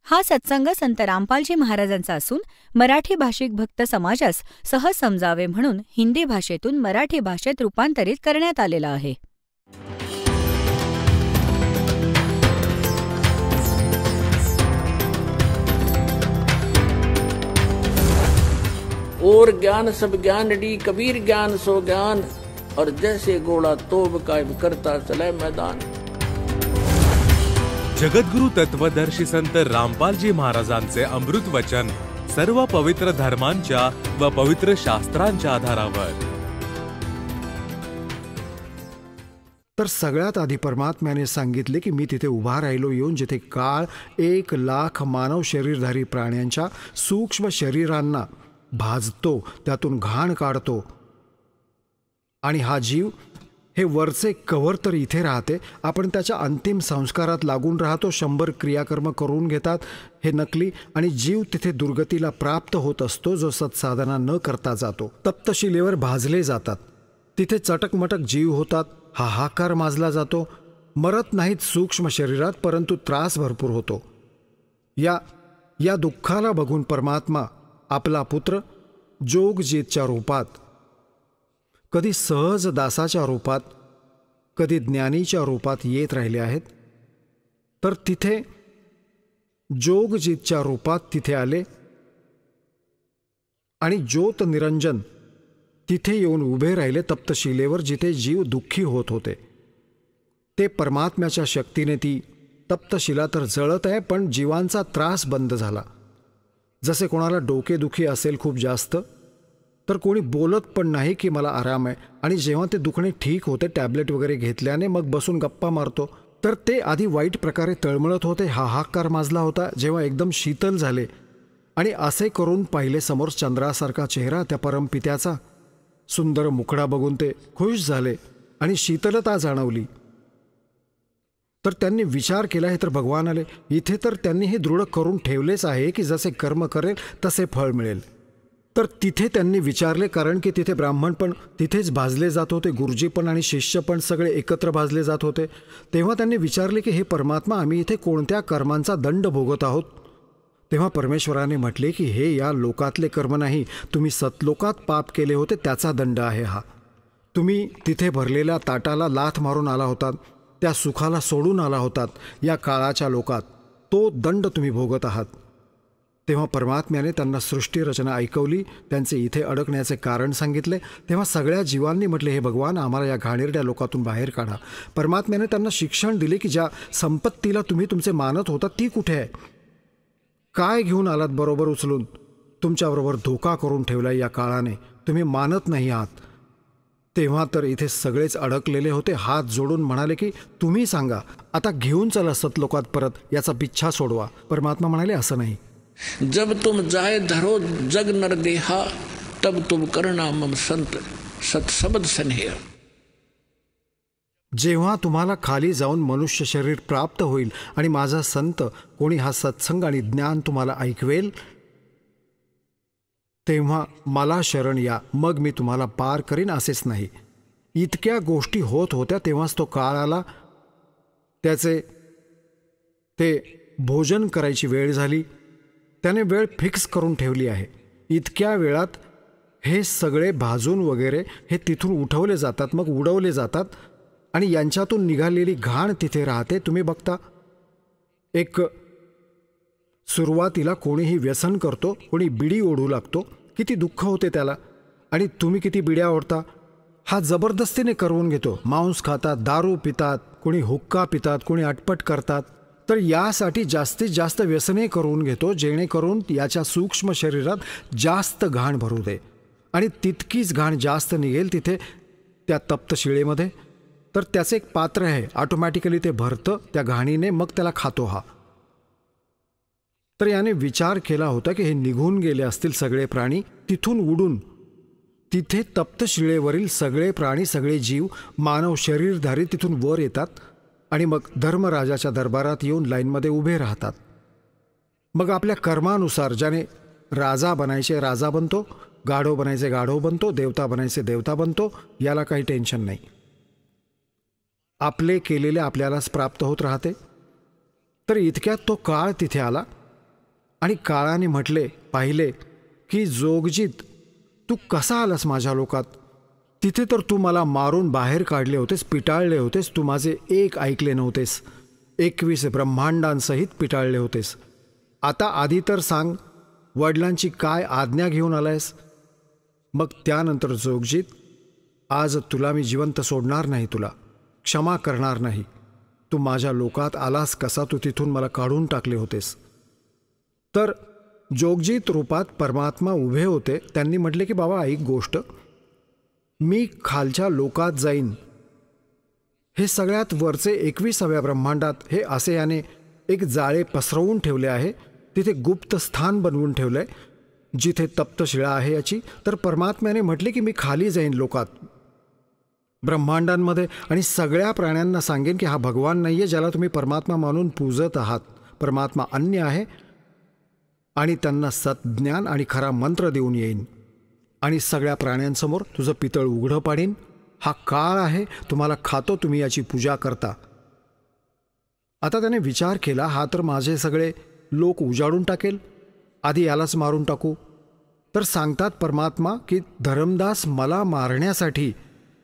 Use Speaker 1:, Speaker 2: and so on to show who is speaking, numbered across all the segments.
Speaker 1: हा सत्संग संत रामपालजी महाराजांचा असून मराठी भाषिक भक्त समाजास सहज समजावे म्हणून हिंदी भाषेतून मराठी भाषेत रूपांतरित करण्यात आलेला आहे.
Speaker 2: और ज्ञान सब ज्ञान डी कबीर ज्ञान सो ज्ञान और जैसे घोड़ा तोब कायम करता चले मैदान.
Speaker 3: जगद्गुरु तत्वदर्शी संत रामपालजी महाराजांचे अमृत वचन सर्व पवित्र धर्मांच्या व पवित्र शास्त्रांच्या आधारावर.
Speaker 4: तर सगळ्यात आधी परमात्म्याने सांगितले की मी तिथे उभा राहिलो येऊन जिथे काळ 1,00,000 मानव शरीरधारी प्राण्यांच्या सूक्ष्म शरीरांना भाजतो, त्यातून घाण काढतो. आणि हा जीव हे वरचे कव्हर तर इथे राहते, आपण त्याच्या अंतिम संस्कारात लागून राहतो. 100 क्रियाकर्म करून घेतात हे नकली, आणि जीव तिथे दुर्गतीला प्राप्त होत असतो जो सत्साधना न करता जातो. तप्तशिलेवर भाजले जातात, तिथे चटकमटक जीव होतात, हाहाकार माजला जातो. मरत नाहीत सूक्ष्म शरीरात, परंतु त्रास भरपूर होतो. या दुःखाला बघून परमात्मा आपला पुत्र जोगजीतच्या रूपात, कधी सहज दासाच्या रूपात, कधी ज्ञानीच्या रूपात येत राहिले आहेत. तर तिथे जोगजीतच्या रूपात तिथे आले आणि ज्योत निरंजन तिथे येऊन उभे राहिले तप्तशिलेवर, जिथे जीव दुःखी होत होते. ते परमात्म्याच्या शक्तीने ती तप्तशिला तर जळत आहे, पण जीवांचा त्रास बंद झाला. जसे कोणाला डोकेदुखी असेल खूप जास्त, तर कोणी बोलत पण नाही की मला आराम आहे, आणि जेव्हा ते दुखणे ठीक होते टॅब्लेट वगैरे घेतल्याने मग बसून गप्पा मारतो. तर ते आधी वाईट प्रकारे तळमळत होते, हाहाकार माजला होता, जेव्हा एकदम शीतल झाले आणि असे करून पाहिले समोर चंद्रासारखा चेहरा त्या परमपित्याचा, सुंदर मुखडा बघून ते खुश झाले आणि शीतलता जाणवली. तर त्यांनी विचार केला, हे तर भगवान आले इथे, तर त्यांनी हे दृढ करून ठेवलेच आहे की जसे कर्म करेल तसे फळ मिळेल. तर तिथे त्यांनी विचारले, कारण की तिथे ब्राह्मण पण तिथेच भाजले जात होते, गुरुजी पण आणि शिष्य पण सगळे एकत्र भाजले जात होते. तेव्हा त्यांनी विचारले की हे परमात्मा, आम्ही इथे कोणत्या कर्मांचा दंड भोगत आहोत. तेव्हा परमेश्वराने म्हटले की हे या लोकातले कर्म नाही, तुम्ही सतलोकात पाप केले होते त्याचा दंड आहे हा. तुम्ही तिथे भरलेल्या ताटाला लाथ मारून आला होतात, त्या सुखाला सोडून आला होतात या काळाच्या लोकात, तो दंड तुम्ही भोगत आहात. तेव्हा परमात्म्याने त्यांना सृष्टीरचना ऐकवली, त्यांचे इथे अडकण्याचे कारण सांगितले. तेव्हा सगळ्या जीवांनी म्हटले, हे भगवान आम्हाला या घाणेरड्या लोकातून बाहेर काढा. परमात्म्याने त्यांना शिक्षण दिले की ज्या संपत्तीला तुम्ही तुमचे मानत होता ती कुठे आहे, काय घेऊन आलात बरोबर उचलून, तुमच्याबरोबर धोका करून ठेवला या काळाने, तुम्ही मानत नाही आहात. तेव्हा तर इथे सगळेच अडकलेले होते, हात जोडून म्हणाले की तुम्ही सांगा, आता घेऊन चला सतलोकात परत, याचा पिच्छा सोडवा. परमात्मा म्हणाले, असं नाही.
Speaker 2: जब तुम जाए धरो जग नर देहा तब तुम करना मम संत सत्सबद स्नेह.
Speaker 4: जेव्हा तुम्हाला खाली जाऊन मनुष्य शरीर प्राप्त होईल आणि माझा संत कोणी हा सत्संग आणि ज्ञान तुम्हाला ऐकवेल, तेव्हा मला शरण या, मग मी तुम्हाला पार करीन असेच नाही. इतक्या गोष्टी होत होत्या तेव्हाच तो काळ आला, त्याचे ते भोजन करायची वेळ झाली. त्याने वेळ फिक्स करून ठेवली आहे. इतक्या वेळात हे सगळे भाजून वगैरे हे तिथून उठवले जातात, मग उडवले जातात, आणि यांच्यातून निघालेली घाण तिथे राहते. तुम्ही बघता, एक सुरुवातीला कोणीही व्यसन करतो, कोणी बिडी ओढू लागतो, किती दुःख होते त्याला, आणि तुम्ही किती बिड्या ओढता. हा जबरदस्तीने करवून घेतो, मांस खातात, दारू पितात, कोणी हुक्का पितात, कोणी अटपट करतात. तर यासाठी जास्तीत जास्त व्यसने करून घेतो, जेणेकरून याच्या सूक्ष्म शरीरात जास्त घाण भरू दे, आणि तितकीच घाण जास्त निघेल तिथे त्या तप्तशिळेमध्ये. तर त्याचे एक पात्र आहे, ऑटोमॅटिकली ते भरतं त्या घाणीने, मग त्याला खातो हा. तर याने विचार केला होता की हे निघून गेले असतील सगळे प्राणी, तिथून उडून तिथे तप्तशिळेवरील सगळे प्राणी, सगळे जीव, मानव शरीरधारी तिथून वर येतात, आणि मग धर्मराजाच्या दरबारात येऊन लाईनमध्ये उभे राहतात. मग आपल्या कर्मानुसार ज्याने राजा बनायचे राजा बनतो, गाढव बनायचे गाढव बनतो, देवता बनायचे देवता बनतो, याला काही टेन्शन नाही. आपले केलेले आपल्यालाच प्राप्त होत राहते. तर इतक्यात तो काळ तिथे आला आणि काळाने म्हटले, पाहिले की जोगजीत तू कसा आलास माझ्या लोकात? तिथे तर तू मला मारून बाहेर काढले होतेस, पिटाळले होतेस, तू माझे एक ऐकले नव्हतेस, 21 ब्रह्मांडांसहित पिटाळले होतेस. आता आधी तर सांग, वडिलांची काय आज्ञा घेऊन आलायस? मग त्यानंतर जोगजीत, आज तुला मी जिवंत सोडणार नाही, तुला क्षमा करणार नाही. तू माझ्या लोकात आलास कसा? तू तिथून मला काढून टाकले होतेस. तर जोगजीत रूपात परमात्मा उभे होते. त्यांनी म्हटले की बाबा ऐक गोष्ट, मी खालच्या लोकात जाईन. हे सगळ्यात वरचे 21व्या ब्रह्मांडात हे असे याने एक जाळे पसरवून ठेवले आहे. तिथे गुप्त स्थान बनवून ठेवलं आहे जिथे तप्तशिळा आहे याची. तर परमात्म्याने म्हटले की मी खाली जाईन लोकात, ब्रह्मांडांमध्ये, आणि सगळ्या प्राण्यांना सांगेन की हा भगवान नाही आहे ज्याला तुम्ही परमात्मा मानून पूजत आहात. परमात्मा अन्य आहे. आणि त्यांना सज्ञान आणि खरा मंत्र देऊन येईन आणि सगळ्या प्राण्यांसमोर तुझं पितळ उघडं पाडीन. हा काळ आहे, तुम्हाला खातो, तुम्ही याची पूजा करता. आता त्याने विचार केला, हा तर माझे सगळे लोक उजाडून टाकेल, आधी यालाच मारून टाकू. तर सांगतात परमात्मा की धर्मदास मला मारण्यासाठी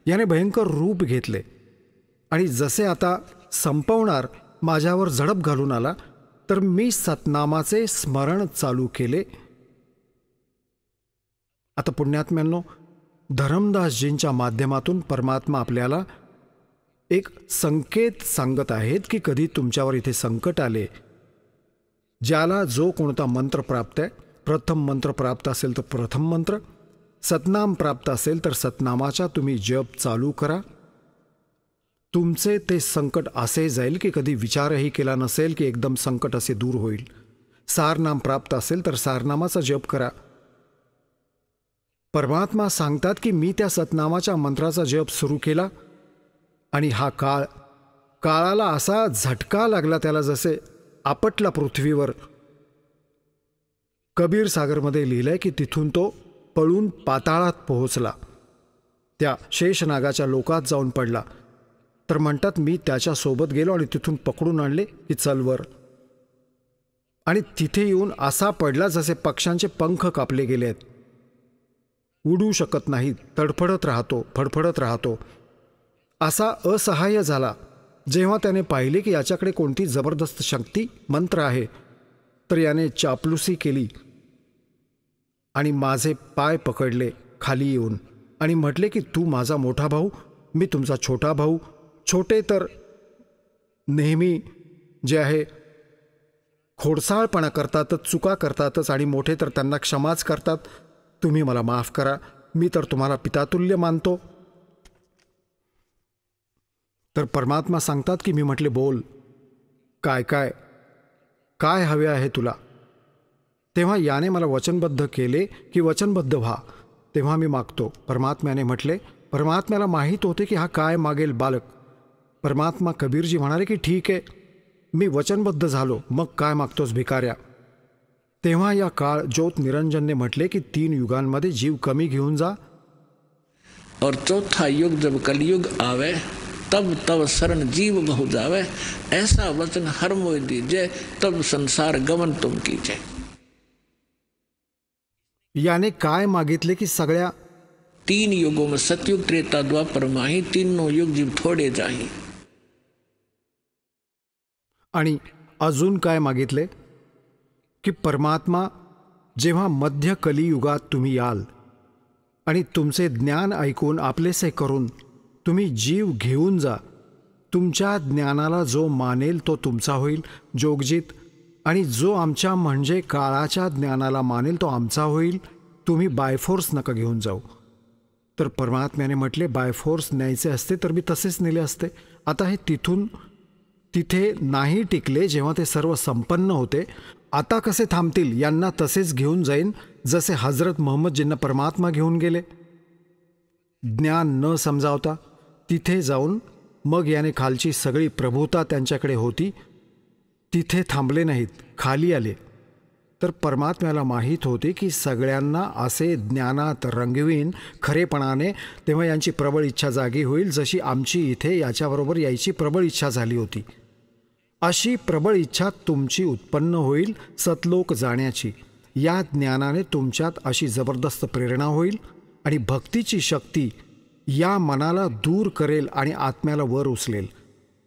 Speaker 4: याने भयंकर रूप घेतले आणि जसे आता संपवणार माझ्यावर झडप घालून आला, तर मी सतनामाचे स्मरण चालू केले. आता पुण्यात्म्यांनो, धर्मदासजींच्या माध्यमातून परमात्मा आपल्याला एक संकेत सांगत आहेत की कधी तुमच्यावर इथे संकट आले, ज्याला जो कोणता मंत्र प्राप्त आहे, प्रथम मंत्र प्राप्त असेल तर प्रथम मंत्र, सतनाम प्राप्त असेल तर सतनामाचा तुम्ही जप चालू करा. तुमचे ते संकट असे जाईल की कधी विचारही केला नसेल की एकदम संकट असे दूर होईल. सारनाम प्राप्त असेल तर सारनामाचा जप करा. परमात्मा सांगतात की मी त्या सतनामाच्या मंत्राचा जप सुरू केला आणि हा काळाला असा झटका लागला, त्याला जसे आपटला पृथ्वीवर. कबीर सागरमध्ये लिहिलंय की तिथून तो पळून पाताळात पोहोचला, त्या शेषनागाच्या लोकात जाऊन पडला. तर म्हणतात मी त्याच्यासोबत गेलो आणि तिथून पकडून आणले की चलवर, आणि तिथे येऊन असा पडला जसे पक्ष्यांचे पंख कापले गेले आहेत, उडू शकत नाही, तडफडत राहतो, फडफडत राहतो. असा असहाय्य झाला जेव्हा त्याने पाहिले की याच्याकडे कोणती जबरदस्त शक्ती मंत्र आहे. तर याने चापलुसी केली आणि माझे पाय पकडले खाली येऊन आणि म्हटले की तू माझा मोठा भाऊ, मी तुमचा छोटा भाऊ. छोटे तर नेहमी जे आहे खोडसाळपणा करतातच, चुका करतातच, आणि मोठे तर त्यांना क्षमाच करतात. तुम्ही मला माफ करा, मी तर तुम्हाला पितातुल्य मानतो. तर परमात्मा सांगतात की मी म्हटले बोल, काय काय काय हवे आहे तुला? तेव्हा याने मला वचनबद्ध केले की वचनबद्ध व्हा, तेव्हा मी मागतो. परमात्म्याने म्हटले, परमात्म्याला माहीत होते की हा काय मागेल बालक. परमात्मा कबीरजी म्हणाले की ठीक आहे, मी वचनबद्ध झालो, मग काय मागतोस भिकाऱ्या? तेव्हा या काळ ज्योत निरंजनने म्हटले की 3 युगांमध्ये जीव कमी घेऊन जा,
Speaker 2: और चौथा युग जब कलयुग आवे तब तब शरण जीव बहु जावे, ऐसा वचन हर मोय दीजिए तब संसार गमन तुम कीजिए.
Speaker 4: याने काय मागितले की सगळ्या
Speaker 2: 3 युगों में सतयुग त्रेता द्वापर माही, तीनों युग जीव थोडे जाही.
Speaker 4: आणि अजून काय मागितले की परमात्मा जेव्हा मध्य कलियुगात तुम्ही याल आणि तुमचे ज्ञान ऐकून आपलेसे करून तुम्ही जीव घेऊन जा, तुमच्या ज्ञानाला जो मानेल तो तुमचा होईल जोगजीत, आणि जो आमच्या म्हणजे काळाच्या ज्ञानाला मानेल तो आमचा होईल. तुम्ही बायफोर्स नका घेऊन जाऊ. तर परमात्म्याने म्हटले बायफोर्स न्यायचे असते तर मी तसेच नेले असते. आता हे तिथून तिथे नाही टिकले जेव्हा ते सर्व संपन्न होते. आता कसे थांबतील? यांना तसेच घेऊन जाईन जसे हजरत मोहम्मदजींना परमात्मा घेऊन गेले. ज्ञान न समजावता तिथे जाऊन मग याने खालची सगळी प्रभुता त्यांच्याकडे होती, तिथे थांबले नाहीत, खाली आले. तर परमात्म्याला माहीत होते की सगळ्यांना असे ज्ञानात रंगवीन खरेपणाने, तेव्हा यांची प्रबळ इच्छा जागी होईल, जशी आमची इथे याच्याबरोबर यायची प्रबळ इच्छा झाली होती. अशी प्रबळ इच्छा तुमची उत्पन्न होईल सतलोक जाण्याची. या ज्ञानाने तुमच्यात अशी जबरदस्त प्रेरणा होईल आणि भक्तीची शक्ती या मनाला दूर करेल आणि आत्म्याला वर उचलेल.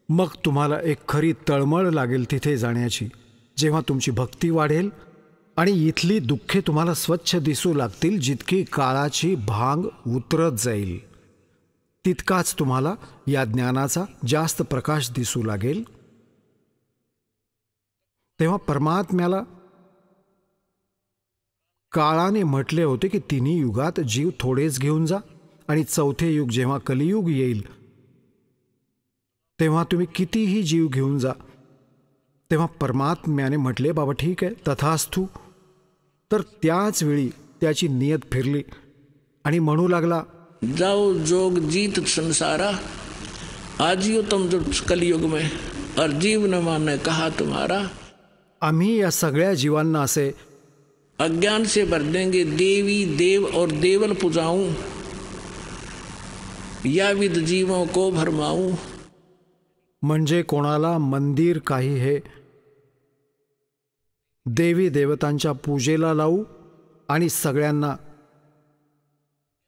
Speaker 4: मग तुम्हाला एक खरी तळमळ लागेल तिथे जाण्याची. जेव्हा तुमची भक्ती वाढेल आणि इथली दुःखे तुम्हाला स्वच्छ दिसू लागतील, जितकी काळाची भांग उतरत जाईल तितकाच तुम्हाला या ज्ञानाचा जास्त प्रकाश दिसू लागेल. तेव्हा परमात्म्याला काळाने म्हटले होते की तिन्ही युगात जीव थोडेच घेऊन जा आणि चौथे युग जेव्हा कलियुग येईल तेव्हा तुम्ही कितीही जीव घेऊन जा. तेव्हा परमात्म्याने म्हटले, बाबा ठीक आहे, तथास्तु. तर त्याच वेळी त्याची नियत फिरली आणि म्हणू लागला,
Speaker 2: जाओ जोग जीत संसारा, आजियो तुम जो कलयुग में, और जीव न माने कहा तुम्हारा.
Speaker 4: आम्ही या सगळ्या जीवांना असे
Speaker 2: अज्ञान से भर देंगे, देवी देव और देवल पुजाऊं, या विद जीवों को भरमाऊं.
Speaker 4: म्हणजे कोणाला मंदिर काही हे देवी देवतांच्या पूजेला लावू आणि सगळ्यांना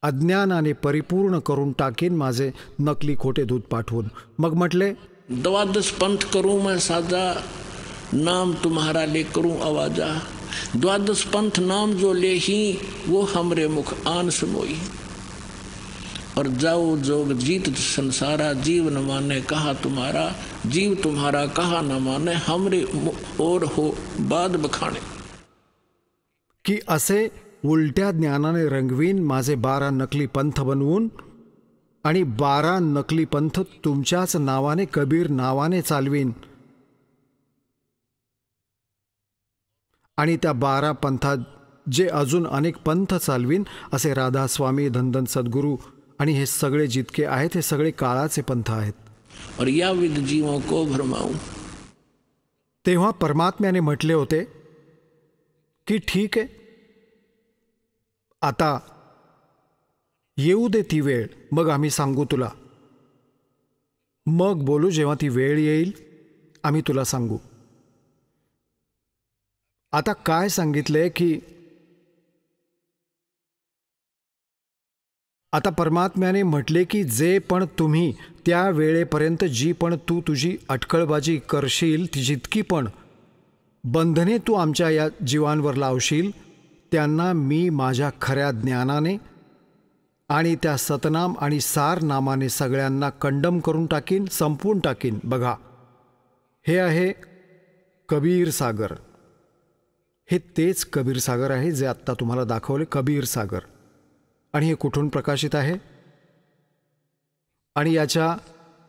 Speaker 4: अज्ञानाने परिपूर्ण करून टाकेन माझे नकली खोटे दूध पाठवून. मग म्हटले,
Speaker 2: द्वादश पंथ करूं मैं साजा, नाम तुम्हारा ले करूं आवाजा. द्वादश पंथ नाम जो ले ही, वो हमरे मुख आन समोई. और जाओ जोग जीत संसारा, जीव न माने कहा तुम्हारा. जीव तुम्हारा कहा न माने, हमरे और हो बाद बखाणे.
Speaker 4: की असे उलट्या ज्ञानाने रंगवीन माझे 12 नकली पंथ बनवून आणि 12 नकली पंथ तुमच्याच नावाने, कबीर नावाने चालवीन. आणि त्या 12 पंथात जे अजून अनेक पंथ चालवीन, असे राधास्वामी, धनधन सद्गुरू आणि हे सगळे जितके आहेत हे सगळे काळाचे पंथ आहेत.
Speaker 2: और या विद जीवों को भरमाऊं.
Speaker 4: तेव्हा परमात्म्याने म्हटले होते की ठीक आहे, आता येऊ दे ती वेळ, मग आम्ही सांगू तुला. मग बोलू, जेव्हा ती वेळ येईल आम्ही तुला सांगू. आता काय सांगितलंय की आता परमात्म्याने म्हटले की जे पण तुम्ही त्या वेळेपर्यंत जी पण तू तुझी अटकळबाजी करशील, ती जितकी पण बंधने तू आमच्या या जीवांवर लावशील, त्यांना मी माझ्या खऱ्या ज्ञानाने आणि त्या सतनाम आणि सार नामाने सगळ्यांना कंडम करून टाकीन, संपवून टाकीन. बघा, हे आहे कबीर सागर. हे तेच कबीर सागर आहे जे आत्ता तुम्हाला दाखवले, कबीर सागर. आणि हे कुठून प्रकाशित आहे? आणि याच्या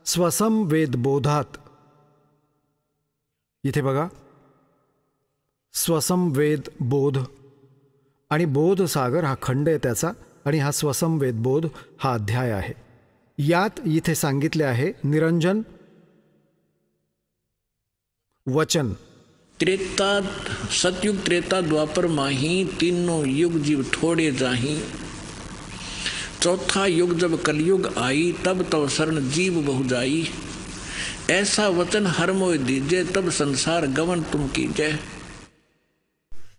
Speaker 4: स्वसंवेद बोधात, इथे बघा, स्वसंवेद बोध आणि बोध सागर हा खंड आहे त्याचा, आणि हा स्वसंवेद बोध हा अध्याय आहे. यात इथे सांगितले आहे निरंजन वचन.
Speaker 2: त्रेता सतयुग त्रेता द्वापर माही, तीनों युग जीव थोड़े जाही. चौथा युग जब कलयुग आई, तब तब शरण जीव बहु जाई. ऐसा वचन हर मोय दीजे, तब संसार गमन तुम कीजय.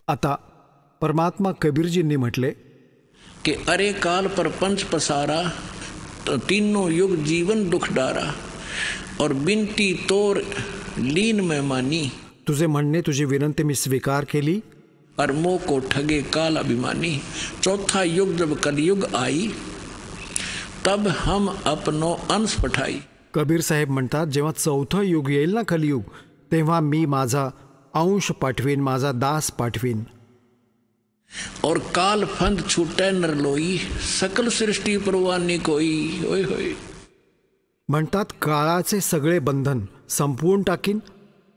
Speaker 4: आता परमात्मा कबीरजींनी म्हटले
Speaker 2: कि अरे काल पर पंच पसारा, तो तीनों युग जीवन दुख डारा. और बिनती तोर लीन में मानी.
Speaker 4: तुझे म्हणणे, तुझी विनंती मी स्वीकार केली.
Speaker 2: और मोह को ठगे काल अभिमानी. चौथा युग जब कलयुग आई, तब हम अपनो अंश पठाई.
Speaker 4: कबीर साहेब म्हणतात, जेव्हा चौथं युग येईल ना, कलियुग, तेव्हा मी माझा अंश पाठवीन, माझा दास पाठवीन.
Speaker 2: और काल फंद छूटे नरलोई, सकल सृष्टी परवानी कोई. होय होय.
Speaker 4: म्हणतात, काळाचे सगळे बंधन संपवून टाकीन,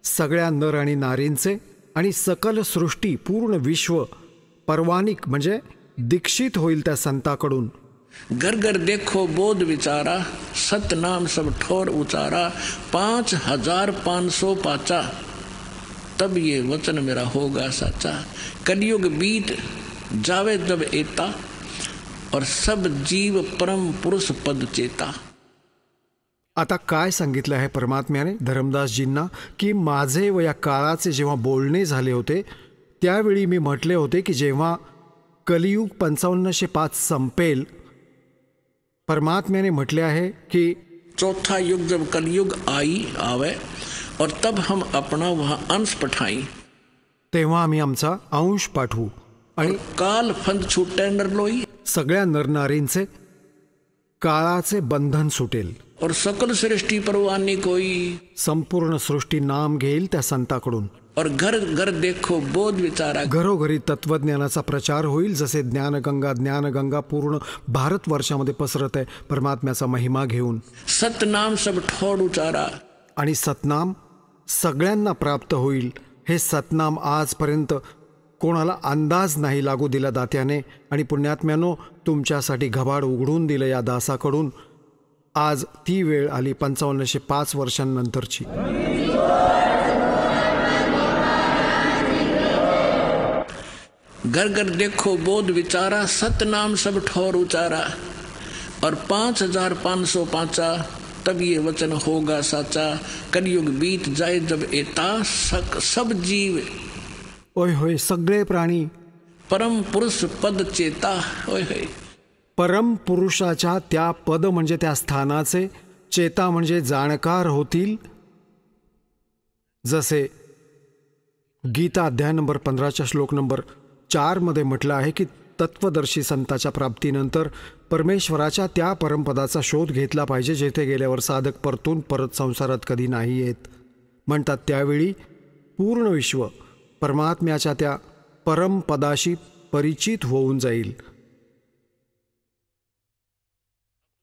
Speaker 4: सगळ्या नर आणि नारींचे, आणि सकल सृष्टी, पूर्ण विश्व परवानिक म्हणजे दीक्षित होईल त्या संताकडून.
Speaker 2: घर घर देखो बोध विचारा, सतनाम सब ठोर उचारा. 5500 पाचा, तब ये वचन मेरा होगा साचा. कलयुग बीत जावे जब एता, और सब जीव परम पुरुष पद चेता.
Speaker 4: आता काय सांगितलं आहे परमात्म्याने धर्मदासजींना की माझे व या काळाचे जेव्हा बोलणे झाले होते त्यावेळी मी म्हटले होते की जेव्हा कलियुग 5505 संपेल, परमात्म्याने म्हटले आहे की
Speaker 2: चौथा युग जब कलयुग आवे और तब हम अपना वहाँ अंश पठाई,
Speaker 4: तेव्हा आम्ही आमचा अंश पाठवू आणि
Speaker 2: काल फंद छूटे नरलोई,
Speaker 4: सगळ्या नरनारींचे काळाचे बंधन सुटेल
Speaker 2: और सकल सृष्टि परवानी कोई,
Speaker 4: संपूर्ण सृष्टी नाम घेईल त्या संताकडून
Speaker 2: और घर घर देखो बोध विचारा,
Speaker 4: घरोघरी तत्वज्ञानाचा प्रचार होईल. जसे ज्ञानगंगा पूर्ण भारतवर्षामध्ये पसरत आहे परमात्म्याचा महिमा घेऊन.
Speaker 2: सतनाम सब ठोड उचारा,
Speaker 4: आणि सतनाम सगळ्यांना प्राप्त होईल. हे सतनाम आजपर्यंत कोणाला अंदाज नाही लागू दिला दात्याने. आणि पुण्यात्म्यानो, तुमच्यासाठी घबाड उघडून दिलं या दासाकडून. आज ती वेळ आली 5505 वर्षांनंतरची.
Speaker 2: घर घर देखो बोध विचारा, सतनाम सब ठोर उचारा, और 5505 तब ये वचन होगा साचा, कलयुग बीत जाए जब एता सब जीव,
Speaker 4: ओय होय सगळे प्राणी
Speaker 2: परम पुरुष पद चेता, ओय होय
Speaker 4: परम पुरुषाच्या त्या पद म्हणजे त्या स्थानाचे, चेता म्हणजे जाणकार होतील. जसे गीता अध्याय नंबर 15 श्लोक नंबर 4 मध्ये म्हटलं आहे की तत्वदर्शी संताच्या प्राप्तीनंतर परमेश्वराच्या त्या परमपदाचा शोध घेतला पाहिजे जेथे गेल्यावर साधक परत संसारात कधी नाही येत. म्हणतात त्यावेळी पूर्ण विश्व परमात्म्याच्या त्या परमपदाशी परिचित होऊन जाईल.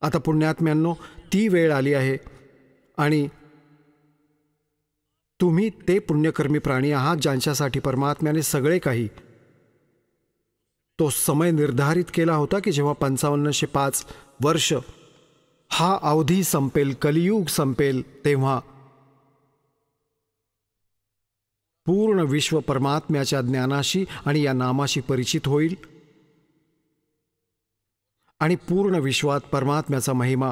Speaker 4: आता पुण्यात्म्यांनो, ती वेळ आली आहे आणि तुम्ही ते पुण्यकर्मी प्राणी आहात ज्यांच्यासाठी परमात्म्याने सगळे काही तो समय निर्धारित केला होता की जेव्हा 5505 वर्ष हा अवधी संपेल, कलियुग संपेल, तेव्हा पूर्ण विश्व परमात्म्याच्या ज्ञानाशी आणि या नामाशी परिचित होईल. आणि पूर्ण विश्वात परमात्म्याचा महिमा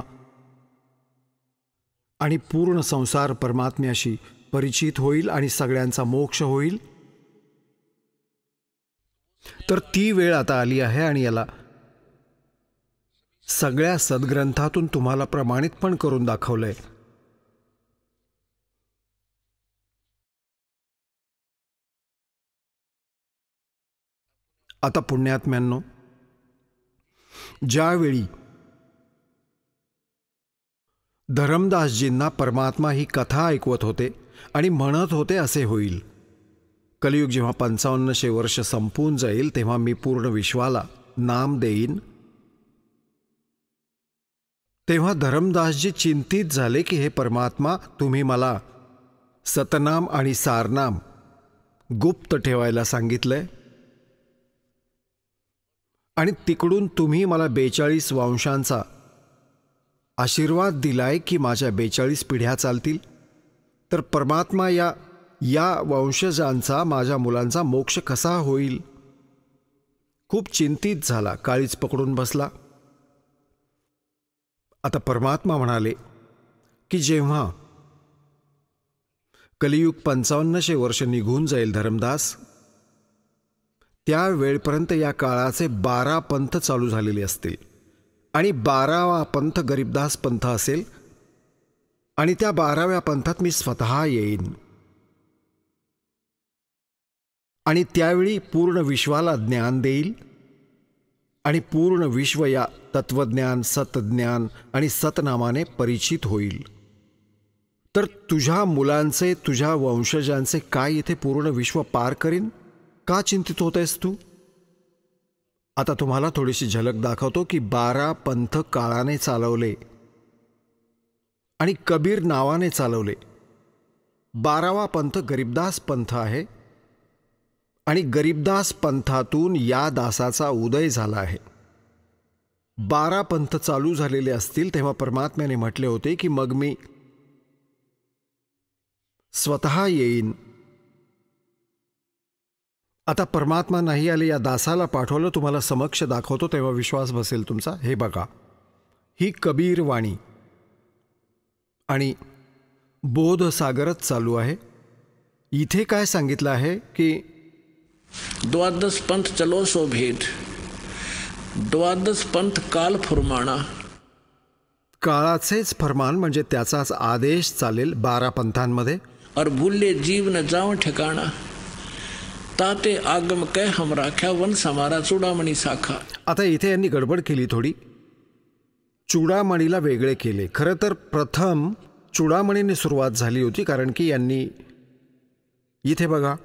Speaker 4: आणि पूर्ण संसार परमात्म्याशी परिचित होईल आणि सगळ्यांचा मोक्ष होईल. तर ती वेळ आता आली आहे आणि याला सगळ्या सद्ग्रंथातून तुम्हाला प्रमाणित पण करून दाखवलंय. आता पुण्यात्म्यांनो, ज्यावेळी धरमदासजींना परमात्मा ही कथा ऐकवत होते आणि म्हणत होते असे होईल, कलियुग जेव्हा 5500 वर्ष संपून जाईल तेव्हा मी पूर्ण विश्वाला नाम देईन. तेव्हा धरमदासजी चिंतित झाले की हे परमात्मा, तुम्ही मला सतनाम आणि सारनाम गुप्त ठेवायला सांगितलंय आणि तिकडून तुम्ही मला 42 वंशांचा आशीर्वाद दिलाय की माझ्या 42 पिढ्या चालतील. तर परमात्मा या वंशजांचा, माझ्या मुलांचा मोक्ष कसा होईल? खूप चिंतित झाला, काळीच पकडून बसला. आता परमात्मा म्हणाले की जेव्हा कलियुग 5500 वर्ष निघून जाईल धर्मदास, त्या वेळपर्यंत या काळाचे 12 पंथ चालू झालेले असतील आणि 12वा पंथ गरीबदास पंथ असेल आणि त्या 12व्या पंथात मी स्वतः येईन आणि त्यावेळी पूर्ण विश्वाला ज्ञान देईल आणि पूर्ण विश्व या तत्वज्ञान, सतज्ञान आणि सतनामाने परिचित होईल. तर तुझ्या मुलांचे, तुझ्या वंशजांचे काय इथे पूर्ण विश्व पार करीन? का चिंतित होतेस तू? आता तुम्हाला थोडीशी झलक दाखवतो की 12 पंथ काळाने चालवले आणि कबीर नावाने चालवले. 12वा पंथ गरीबदास पंथ आहे आणि गरीबदास पंथातून या दासाचा उदय झाला आहे. 12 पंथ चालू झालेले असतील तेव्हा परमात्म्याने म्हटले होते की मग मी स्वतः येईन. आता परमात्मा नाही आले, या दासाला पाठवलं, तुम्हाला समक्ष दाखवतो तेव्हा विश्वास बसेल तुमचा. हे बघा, ही कबीर वाणी आणि बोधसागरच चालू आहे. इथे काय सांगितलं आहे की
Speaker 2: द्वादश पंथ चलो सो भेद, द्वादश पंथ काल फुरमाणा.
Speaker 4: काळाचेच फरमान म्हणजे त्याचाच आदेश चालेल 12 पंथांमध्ये.
Speaker 2: और भूले जीव न जाओ ठिकाणा, ताते आगम कह हम राख्या वंश हमारा चूडामणी साखा.
Speaker 4: आता इथे यांनी गडबड केली थोडी. चूडामणीला वेगळे केले. खरं तर प्रथम चूडामणीने सुरुवात झाली होती, कारण की यांनी इथे बघा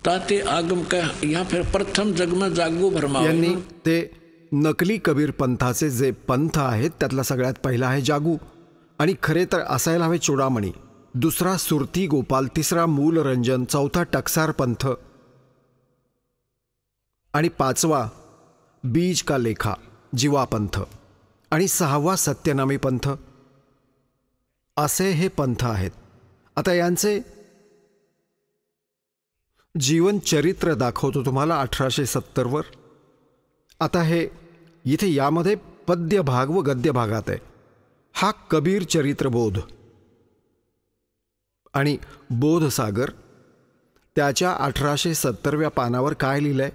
Speaker 2: ताते आगम कह, या फिर प्रथम जगम जागो भरमावे.
Speaker 4: यांनी ते नकली कबीर पंथाचे जे पंथ आहेत त्यातला सगळ्यात पहिला आहे जागू, आणि खरे तर असायला हवे चूडामणी. दुसरा सुरती गोपाल, तिसरा मूल रंजन, चौथा टकसार पंथ आणि 5वा बीज का लेखा जीवा पंथ आणि 6वा सत्यनामी पंथ. असे हे पंथ आहेत. आता यांचे जीवन चरित्र दाखवतो तुम्हाला 1870 आता हे इथे यामध्ये पद्य भाग व गद्य भागात आहे. हा कबीर चरित्रबोध आणि बोधसागर. त्याच्या 1870व्या पानावर काय लिहिलंय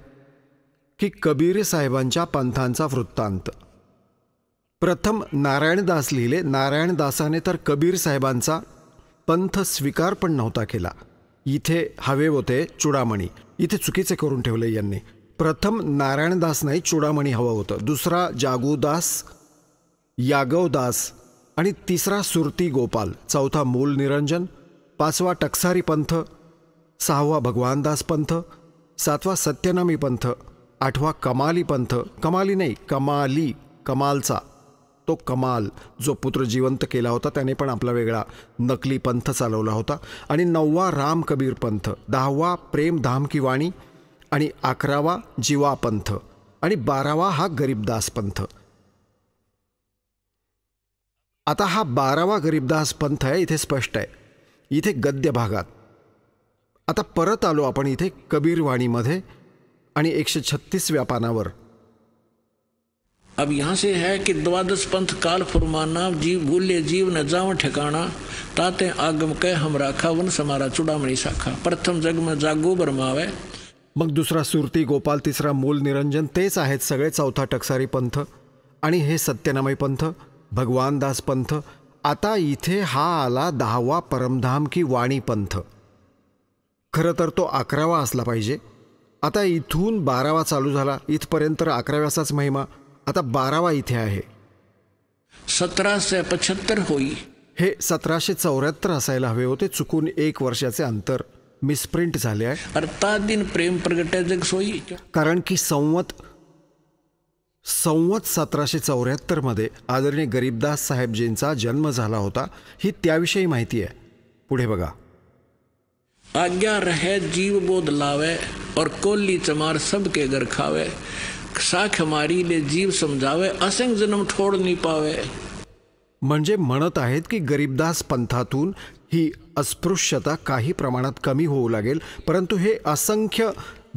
Speaker 4: की कबीर साहेबांच्या पंथांचा वृत्तांत. प्रथम नारायणदास लिहिले. नारायणदासाने तर कबीर साहेबांचा पंथ स्वीकार पण नव्हता केला. इथे हवे होते चूडामणी, इथे चुकीचे करून ठेवले यांनी. प्रथम नारायणदास नाही, चूडामणी हवं होतं. दुसरा जागूदास, यागवदास आणि तिसरा सुरती गोपाल, चौथा मूल निरंजन, 5वा टकसारी पंथ, 6वा भगवानदास पंथ, 7वा सत्यनामी पंथ, 8वा कमाली पंथ. कमाली नाही, कमाली, कमालचा तो कमाल जो पुत्र जिवंत केला होता त्याने पण आपला वेगळा नकली पंथ चालवला होता. आणि 9वा राम कबीर पंथ, 10वा प्रेम धाम की वाणी आणि 11वा जीवा पंथ आणि 12वा हा गरीबदास पंथ. आता हा 12वा गरीबदास पंथ आहे, इथे स्पष्ट आहे, इथे गद्य भागात. आता परत आलो आपण इथे कबीरवाणीमध्ये आणि 136व्या पानावर.
Speaker 2: अब यहाँ से है कि द्वादश पंथ काल फुरमाना, जीव भूले जीव न जाओ ठिकाना, ताते आगम कह हम राखा वंश हमारा चूडामणी साखा. प्रथम जग में जागो भरमावे.
Speaker 4: मग दुसरा सुरती गोपाल, तिसरा मूल निरंजन, तेच आहेत सगळे. 4था टकसारी पंथ आणि हे सत्यनामी पंथ, भगवानदास पंथ. आता इथे हा आला 10वा परमधाम की वाणी पंथ. खरं तर तो 11वा असला पाहिजे. आता इथून 12वा चालू झाला, इथपर्यंत 11व्याचाच महिमा. आता 12वा इथे आहे.
Speaker 2: 1775 होई.
Speaker 4: हे 1774 असायला हवे होते. चुकून 1 वर्षाचे अंतर मिसप्रिंट झाले आहे.
Speaker 2: अर्थात दिन प्रेम प्रगटे जग सोई.
Speaker 4: कारण की संवत 1774 मध्ये आदरणीय गरीबदास साहेबजींचा जन्म झाला होता. ही त्याविषयी माहिती आहे. पुढे बघा.
Speaker 2: आज्ञा रहे जीव बोध लावे और कोली चमार सबके घर खावे, साख हमारी ले जीव समझावे, असंग जन्म ठोड़ नहीं पावे.
Speaker 4: म्हणजे म्हणत आहेत की गरीबदास पंथातून ही अस्पृश्यता काही प्रमाणात कमी होऊ लागेल, परंतु हे असंख्य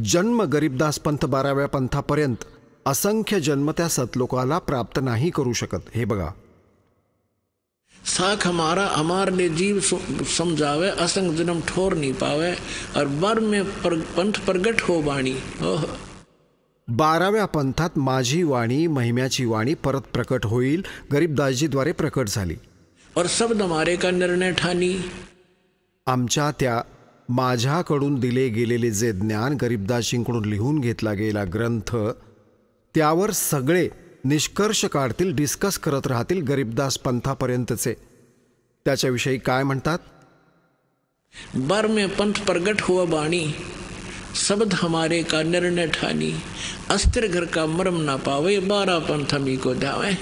Speaker 4: जन्म गरीबदास पंथ 12व्या पंथापर्यंत असंख्य जन्म त्या सतलोकाला प्राप्त नाही करू शकत. हे बघा.
Speaker 2: साख हमारा हमार ले जीव समझावे, असंग जन्म ठोर नहीं पावे, और बर में पंथ प्रगट हो वाणी.
Speaker 4: 12व्या पंथात माझी वाणी, महिम्याची वाणी परत प्रकट होईल, गरीबदासजीद्वारे प्रकट झाली.
Speaker 2: और शब्द हमारे का निर्णय ठानी.
Speaker 4: आमच्या त्या माझ्याकडून दिले गेलेले जे ज्ञान, गरीबदासजींकडून लिहून घेतला गेला ग्रंथ, त्यावर सगळे निष्कर्ष काढतील, डिस्कस करत राहतील गरीबदास पंथापर्यंतचे. त्याच्याविषयी काय म्हणतात?
Speaker 2: बर में पंथ प्रगट हुआ बाणी, शब्द हमारे का निर्णय ठानी, अस्थिर घर का मरम ना पावे, 12 पंथ हमी को द्यावे.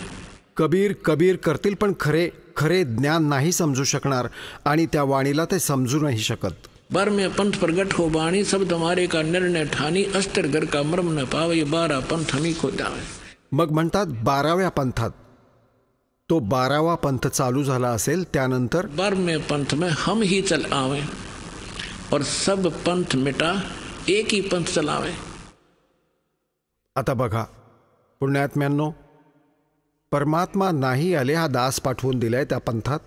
Speaker 4: कबीर कबीर करतील पण खरे खरे ज्ञान नाही समजू शकणार आणि त्या वाणीला ते समजू नाही शकत.
Speaker 2: बर में पंथ प्रगट हो बाणी, शब्द हमारे का निर्णय ठानी, अस्थिर घर का मरम न पावे, 12 पंथ हमी को द्यावे.
Speaker 4: मग म्हणतात 12व्या पंथात तो 12वा पंथ चालू झाला असेल, त्यानंतर
Speaker 2: 12वें पंथ में हम ही चल आवे और सब पंथ मिटा, एक ही पंथ चलावे.
Speaker 4: आता बघा पुण्यात्म्यांनो, परमात्मा नाही आले, हा दास पाठवून दिलाय त्या पंथात.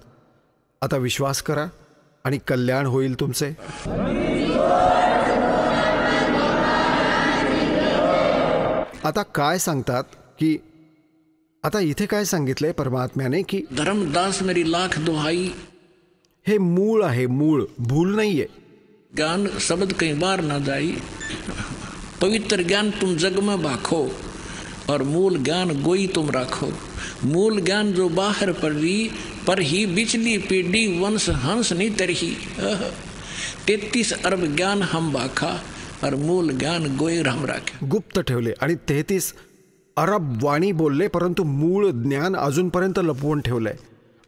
Speaker 4: आता विश्वास करा आणि कल्याण होईल तुमचे. आता काय सांगतात की आता इथे काय सांगितलंय परमात्म्याने की
Speaker 2: धर्मदास मेरी लाख दुहाई,
Speaker 4: हे मूळ आहे, मूळ, भूल नाहीये.
Speaker 2: ज्ञान शब्द कई बार ना जाई. पवित्र ज्ञान तुम जग में भाखो और मूल ज्ञान गोई तुम राखो. मूल ज्ञान जो बाहर पड़ी पर ही बिचली पीढ़ी वंश हंस नहीं तरही. 33 अरब ज्ञान हम भाखा और मूल ज्ञान गोईर हम राखे.
Speaker 4: गुप्त ठेवले आणि 33 अरब वाणी बोलले, परंतु मूळ ज्ञान अजूनपर्यंत लपवून ठेवलंय.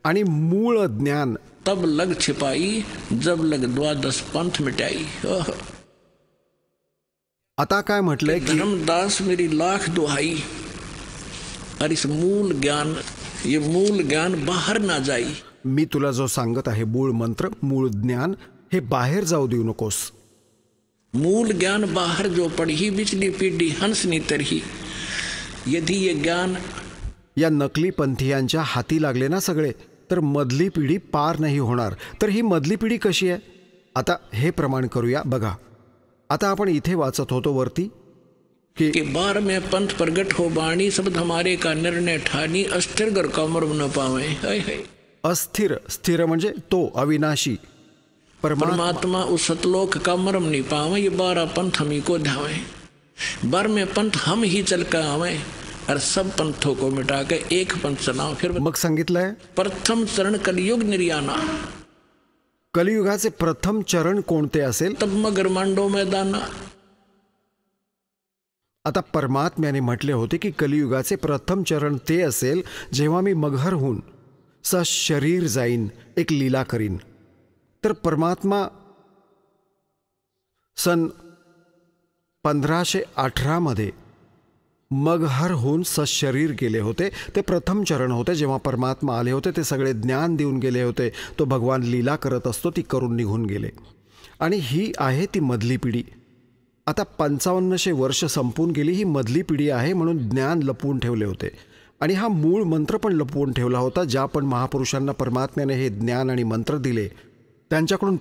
Speaker 4: आणि मूळ ज्ञान
Speaker 2: तब लग छिपाई जब लग 12 पंथ मिटाई.
Speaker 4: आता काय म्हटलंय की
Speaker 2: धर्मदास मेरी लाख दुहाई, और इस मूल ज्ञान, ये मूल ज्ञान बाहर ना जाई.
Speaker 4: मी तुला जो सांगत आहे मूळ मंत्र, मूळ ज्ञान, हे बाहेर जाऊ देऊ नकोस.
Speaker 2: मूल ज्ञान बाहर जो पढ़ी बिचली पीढ़ी हंस नहीं तरही. यदि ये ज्ञान
Speaker 4: या नकली पंथीयांच्या हाती लागले ना सगळे, तर मधली पिढी पार नाही होणार. तर ही मधली पिढी कशी आहे आता हे प्रमाण करूया. बघा, आता आपण इथे वाचत होतो वरती
Speaker 2: कि बार में पंथ प्रगट हो बाणी, शब्द हमारे का निर्णय ठानी, अस्थिर गर कमर न पावे.
Speaker 4: अस्थिर, स्थिर म्हणजे तो अविनाशी
Speaker 2: परमात्मा उस सतलोक का मरम नहीं पावे. ये 12 पंथ हम ही को ध्यावे. बार में पंथ हम ही चल कर आवे और सब पंथों को मिटा के एक पंथ चलाओ. फिर
Speaker 4: मग सांगितलंय
Speaker 2: प्रथम चरण कलयुग निर्याना.
Speaker 4: कलियुगाचे प्रथम चरण कोणते असेल?
Speaker 2: तब मगर मांडो मैदाना.
Speaker 4: आता परमात्म्याने म्हटले होते की कलियुगाचे प्रथम चरण ते असेल जेव्हा मी मगहर होऊन सशरीर जाईन, एक लीला करीन. तर परमात्मा सन 1518 मध्ये मगहर होऊन सशरीर गेले होते. ते प्रथम चरण होते जेव्हा परमात्मा आले होते. ते सगळे ज्ञान देऊन गेले होते. तो भगवान लीला करत असतो, ती करून निघून गेले. आणि ही आहे ती मधली पिढी. आता 5500 वर्ष संपून गेली. ही मधली पिढी आहे म्हणून ज्ञान लपवून ठेवले होते. आणि हा मूळ मंत्र पण लपवून ठेवला होता. ज्या पण महापुरुषांना परमात्म्याने हे ज्ञान आणि मंत्र दिले त्यांच्याकडून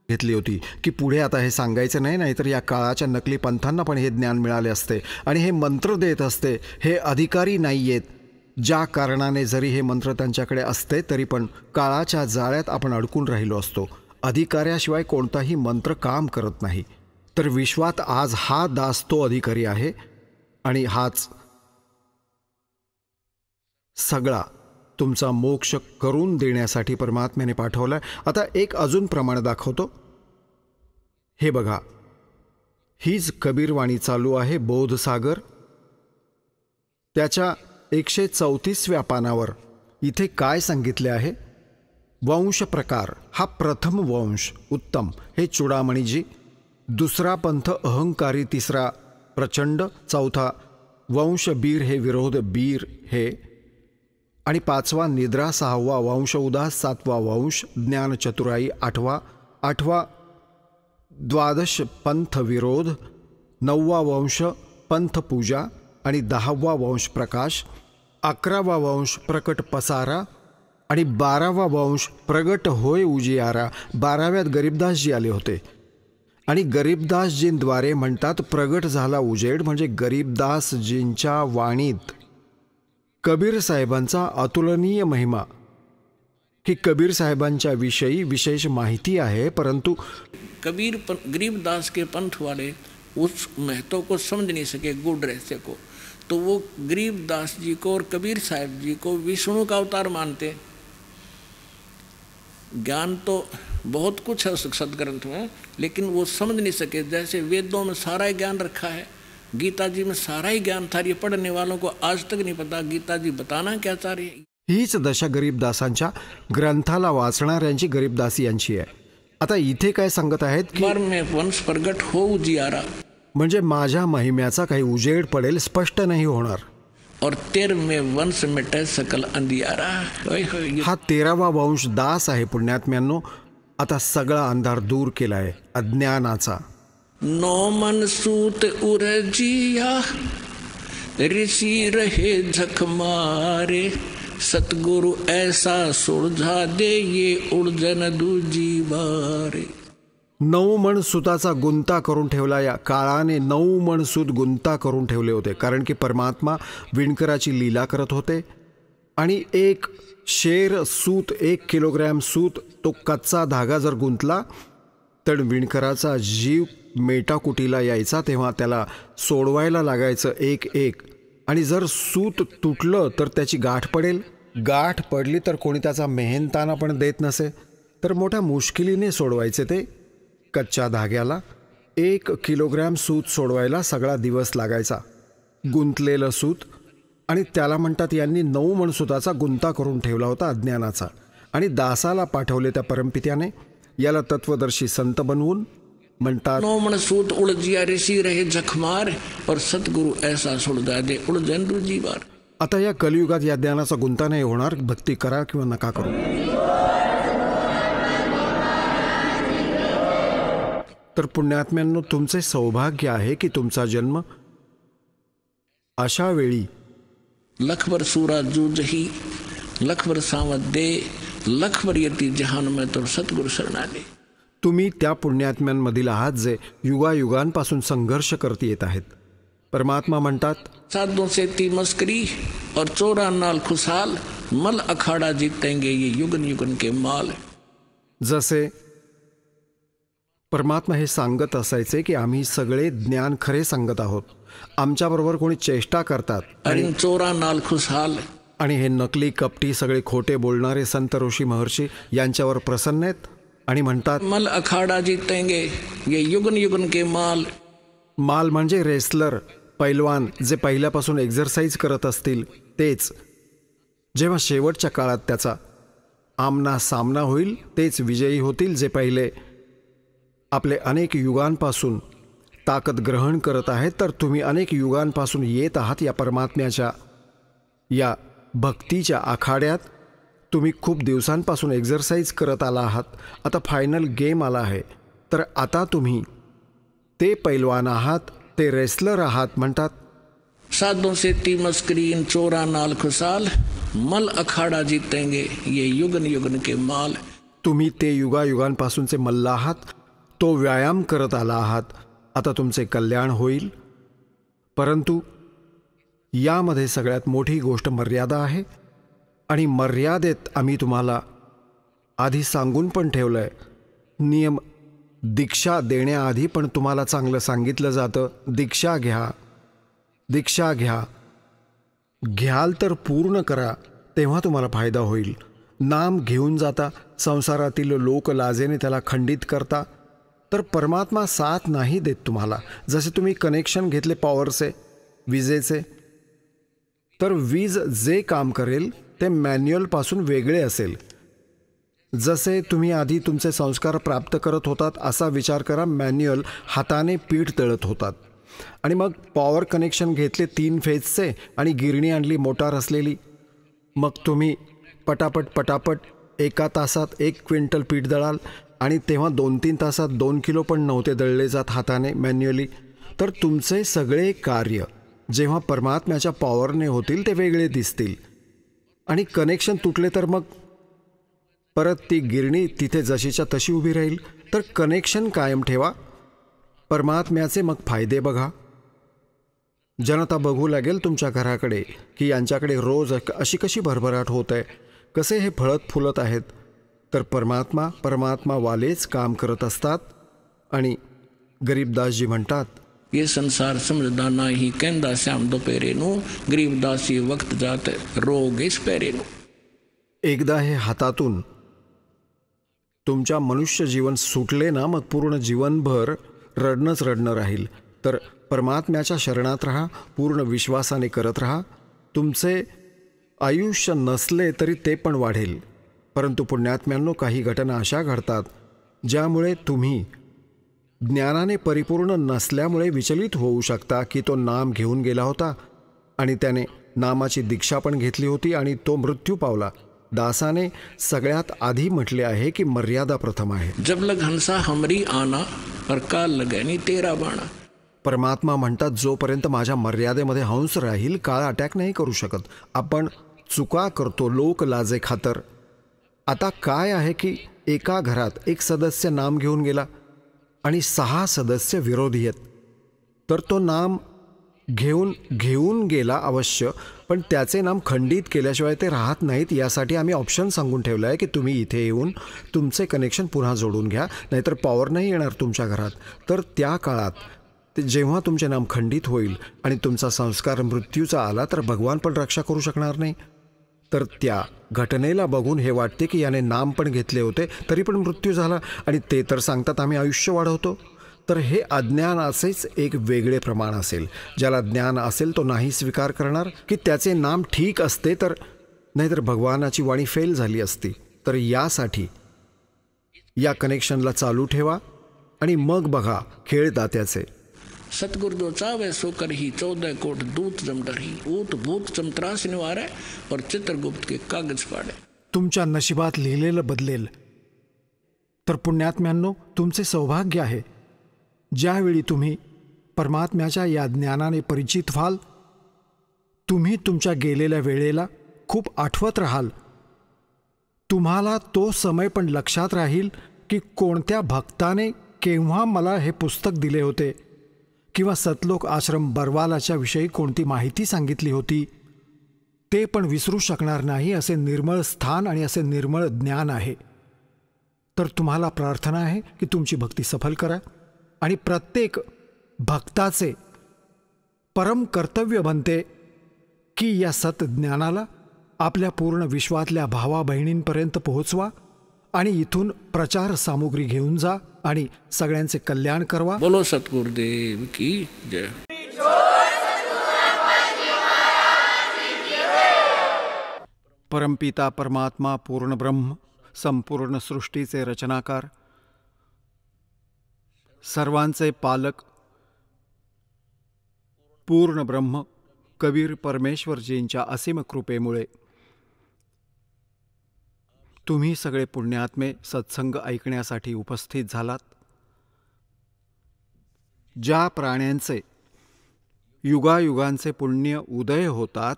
Speaker 4: घेतली होती की पुढे आता हे सांगायचं नाही, नाहीतर या काळाच्या नकली पंथांना पण हे ज्ञान मिळाले असते. आणि हे मंत्र देत असते हे अधिकारी नाही आहेत, ज्या कारणाने जरी हे मंत्र त्यांच्याकडे असते तरी पण काळाच्या जाळ्यात आपण अडकून राहिलो असतो. अधिकाऱ्याशिवाय कोणताही मंत्र काम करत नाही. तर विश्वात आज हा दास तो अधिकारी आहे आणि हाच सगळा तुमचा मोक्ष करून देण्यासाठी परमात्म्याने पाठवलाय. आता एक अजून प्रमाण दाखवतो. हे बघा, हीच कबीरवाणी चालू आहे बोधसागर. त्याच्या 134व्या पानावर इथे काय सांगितले आहे? वंश प्रकार, हा प्रथम वंश उत्तम, हे चुडामणीजी. दुसरा पंथ अहंकारी, तिसरा प्रचंड, चौथा वंश बीर हे विरोध बीर हे, आणि 5वा निद्रा, 6वा वंश उदास, 7वा वंश ज्ञान चतुराई, 8वा 12 पंथ विरोध, 9वा वंश पंथ पूजा आणि 10वा वंश प्रकाश, 11वा वंश प्रकट पसारा आणि 12वा वंश प्रगट होय उजियारा. 12व्यात गरीबदासजी आले होते आणि गरीबदासजींद्वारे म्हणतात प्रगट झाला उजेड. म्हणजे गरीबदासजींच्या वाणीत कबीर साहेबांचा अतुलनीय महिमा, की कबीर साहेबांच्या विषयी विशेष माहिती आहे. परंतु
Speaker 2: गरीबदास के पंथ वाले उस महत्व को समझ नहीं सके, गुड रहस्य को. तो वो गरीबदास जी को और कबीर साहब जी को विष्णु का अवतार मानते. ज्ञान तो बहुत कुछ है उस सदग्रंथ में, लेकिन वो समझ नहीं सके. जैसे वेदों में सारा ही ज्ञान रखा है, गीता जी में सारा ही ज्ञान था. ये पढ़ने वालों को आज तक नहीं पता गीता जी बताना क्या चाह रही है.
Speaker 4: हीच दशा गरीबदासांच्या ग्रंथाला वाचणाऱ्यांची, गरीबदासी यांची आहे. आता इथे काय सांगत आहेत की
Speaker 2: वंश प्रगट हो उजियारा,
Speaker 4: म्हणजे माझ्या महिम्याचा काही उजेड पडेल, स्पष्ट नाही होणार.
Speaker 2: और 13वें वंश मिटे सकल अंधियारा.
Speaker 4: हा 13वा वंश दास आहे पुण्यात्म्यांनो. आता सगळा अंधार दूर केलाय अज्ञानाचा.
Speaker 2: 9 मन सूत उरजिया, ऋषि रहे झक मारे, सतगुरु ऐसा सुलझा दे ये उलझन दूजी बारे.
Speaker 4: 9 मण सुताचा गुंता करून ठेवला. या काळाने 9 मण सूत गुंता करून ठेवले होते, कारण की परमात्मा विणकराची लीला करत होते. आणि 1 शेर सूत, 1 किलोग्रॅम सूत, तो कच्चा धागा जर गुंतला तर विणकराचा जीव मेटाकुटीला यायचा. तेव्हा त्याला सोडवायला लागायचं 1-1. आणि जर सूत तुटलं तर त्याची गाठ पडेल. गाठ पडली तर कोणी त्याचा मेहनताना पण देत नसे, तर मोठ्या मुश्किलीने सोडवायचे ते. कच्च्या धाग्याला 1 किलोग्रॅम सूत सोडवायला सगळा दिवस लागायचा. गुंतलेलं सूत, आणि त्याला म्हणतात यांनी 9 मण सुताचा गुंता करून ठेवला होता अज्ञानाचा. आणि दासाला पाठवले त्या परमपित्याने. याला तत्वदर्शी संत बनवून म्हणतात,
Speaker 2: 9 मण सूत उलझिया ऋषी रहे जखमार और सतगुरु ऐसा सुलझा दे उलझन दूजी बार.
Speaker 4: आता या कलियुगात या ज्ञानाचा गुंता नाही होणार. भक्ती करा किंवा नका करू. तर पुण्यात्म्यांनो, तुमचे सौभाग्य आहे की तुमचा जन्म अशा वेळी
Speaker 2: लखबर सूरा जूझही लखबर सावत दे लखबर येती जहान में तो सतगुरु शरणाले.
Speaker 4: तुम्ही त्या पुण्यात्म्यांमधील आहात जे युगायुगांपासून संघर्ष करत येत आहेत. परमात्मा म्हणतात,
Speaker 2: साधों से ती मस्करी और चोरा नाल खुशहाल मल अखाड़ा जीतेंगे ये युगन युगन के माल.
Speaker 4: जसे परमात्मा हे सांगत असायचे की आम्ही सगळे ज्ञान खरे सांगत आहोत. आमच्याबरोबर कोणी चेष्टा करतात
Speaker 2: आणि चोरा नाल खुशहाल,
Speaker 4: आणि हे नकली कपटी सगळे खोटे बोलणारे संत ऋषी महर्षी यांच्यावर प्रसन्न आहेत आणि म्हणतात,
Speaker 2: मल अखाड़ा जीतेंगे ये युगन युगन के माल.
Speaker 4: माल म्हणजे रेसलर, पैलवान, जे पहिल्यापासून एक्झरसाइज करत असतील तेच. जेव्हा शेवटच्या काळात त्याचा आमना सामना होईल तेच विजयी होतील, जे पहिले आपले अनेक युगांपासून ताकद ग्रहण करत आहेत. तर तुम्ही अनेक युगांपासून येत आहात या परमात्म्याच्या या भक्तीच्या आखाड्यात. तुम्ही खूप दिवसांपासून एक्झरसाइज करत आला आहात. आता फायनल गेम आला आहे, तर आता तुम्ही ते पैलवान आहात, ते रेसलर आहात. म्हणतात,
Speaker 2: साधों से ती मस्करी इन चोरा नाल खुशहाल मल अखाड़ा जीतेंगे ये युगन युगन के माल.
Speaker 4: तुम्ही ते युगायुगांपासूनचे मल्ल आहात. तो व्यायाम करत आला आहात. आता तुमचे कल्याण होईल. परंतु यामध्ये सगळ्यात मोठी गोष्ट मर्यादा आहे. आणि मर्यादेत आम्ही तुम्हाला आधी सांगून पण ठेवलं आहे. नियम दीक्षा देण्याआधी पण तुम्हाला चांगलं सांगितलं जातं, दीक्षा घ्या, दीक्षा घ्या. घ्याल तर पूर्ण करा, तेव्हा तुम्हाला फायदा होईल. नाम घेऊन जाता, संसारातील लोक लाजेने त्याला खंडित करता, तर परमात्मा साथ नाही देत तुम्हाला. जसे तुम्ही कनेक्शन घेतले पॉवरचे, विजेचे, तर वीज जे काम करेल ते मॅन्युअलपासून वेगळे असेल. जसे तुम्ही आधी तुमचे संस्कार प्राप्त करत होतात असा विचार करा. मॅन्युअल हाताने पीठ तळत होतात आणि मग पॉवर कनेक्शन घेतले 3 फेजचे आणि गिरणी आणली मोटार असलेली. मग तुम्ही पटापट पटापट 1 तासात 1 क्विंटल पीठ दळाल आणि तेव्हा 2-3 तासात 2 किलो पण नव्हते दळले जात हाताने मॅन्युअली. तर तुमचे सगळे कार्य जेव्हा परमात्म्याच्या पॉवरने होतील ते वेगळे दिसतील. आणि कनेक्शन तुटले तर मग परत ती गिरणी तिथे जशीच्या तशी उभी राहील. तर कनेक्शन कायम ठेवा. परमात्म्याचे मग फायदे बघा. जनता बघू लागेल तुमच्या घराकडे की यांच्याकडे रोज अशी कशी भरभराट होत आहे, कसे हे फळत फुलत आहेत. तर परमात्मावालेच काम करत असतात. आणि गरीबदासजी म्हणतात,
Speaker 2: ये संसार समझदा नाही कहंदा श्याम दोपेरे नु गरीबदासी वक्त जात रोग इस पेरे नु.
Speaker 4: एकदा हे हातातून तुमच्या मनुष्य जीवन सुटले ना, मग पूर्ण जीवनभर रडणंच रडणं राहील. तर परमात्म्याच्या शरणात राहा, पूर्ण विश्वासाने करत राहा. तुमचे आयुष्य नसले तरी ते पण वाढेल. परंतु पुण्यात्म्यांनो, काही घटना अशा घडतात ज्यामुळे तुम्ही ज्ञानाने परिपूर्ण नसल्यामुळे विचलित होऊ शकता की तो नाम घेऊन गेला होता आणि त्याने नामाची दीक्षा पण घेतली होती आणि तो मृत्यू पावला. दासाने सगळ्यात आधी म्हटले आहे की मर्यादा प्रथम आहे.
Speaker 2: जब लग हंसा हमरी आना और काल लगनी तेरा बाणा.
Speaker 4: परमात्मा म्हणतात, जोपर्यंत माझ्या मर्यादेमध्ये हंस राहील काळ अटॅक नाही करू शकत. आपण चुका करतो लोक लाजे खातर. आता काय आहे की एका घरात एक सदस्य नाम घेऊन गेला आणि 6 सदस्य विरोधी आहेत. तर तो नाम घेऊन गेला अवश्य, पण त्याचे नाम खंडित केल्याशिवाय ते राहत नाहीत. यासाठी आम्ही ऑप्शन सांगून ठेवलं आहे की तुम्ही इथे येऊन तुमचे कनेक्शन पुन्हा जोडून घ्या, नाहीतर पॉवर नाही येणार तुमच्या घरात. तर त्या काळात जेव्हा तुमचे नाम खंडित होईल आणि तुमचा संस्कार मृत्यूचा आला तर भगवान पण रक्षा करू शकणार नाही. तर त्या घटनेला बघून हे वाटते की याने नाम पण घेतले होते तरी पण मृत्यू झाला, आणि ते तर सांगतात आम्ही आयुष्य वाढवतो. तर हे अज्ञानाचेच एक वेगळे प्रमाण असेल. ज्याला ज्ञान असेल तो नाही स्वीकार करणार की त्याचे नाम ठीक असते, तर नाहीतर भगवानाची वाणी फेल झाली असती. तर यासाठी या कनेक्शनला चालू ठेवा आणि मग बघा खेळ दात्याचे.
Speaker 2: सतगुरु जो चावे सो कर ही 14 कोट दूत जम डरही. ऊत भूत चमत्रास निवारे और चित्रगुप्त के कागज पाडे.
Speaker 4: तुमच्या नशिबात लिहिलेलं बदलेल. तर पुण्यात्म्यांनो, तुमचे सौभाग्य आहे. ज्यावेळी तुम्ही परमात्म्याच्या या ज्ञानाने परिचित व्हाल, तुम्ही तुमच्या गेलेल्या वेळेला खूप आठवत राहाल. तुम्हाला तो समय पण लक्षात राहील की कोणत्या भक्ताने केव्हा मला हे पुस्तक दिले होते, किंवा सतलोक आश्रम बरवालाच्या विषयी कोणती माहिती सांगितली होती. ते पण विसरू शकणार नाही असे निर्मळ स्थान आणि असे निर्मळ ज्ञान आहे. तर तुम्हाला प्रार्थना आहे की तुमची भक्ती सफल करा आणि प्रत्येक भक्ताचे परम कर्तव्य बनते की या सतज्ञानाला आपल्या पूर्ण विश्वातल्या भावा बहिणींपर्यंत पोहोचवा आणि इथून प्रचार सामुग्री घेऊन जा आणि सगळ्यांचे कल्याण करवा.
Speaker 2: बोलो सतगुरुदेव की जय.
Speaker 4: परमपिता परमात्मा पूर्ण ब्रह्म, संपूर्ण सृष्टीचे रचनाकार, सर्वांचे पालक, पूर्ण ब्रह्म कबीर परमेश्वरजींच्या असीम कृपेमुळे तुम्ही सगळे पुण्यात्मे सत्संग ऐकण्यासाठी उपस्थित झालात. ज्या प्राण्यांचे युगायुगांचे पुण्य उदय होतात,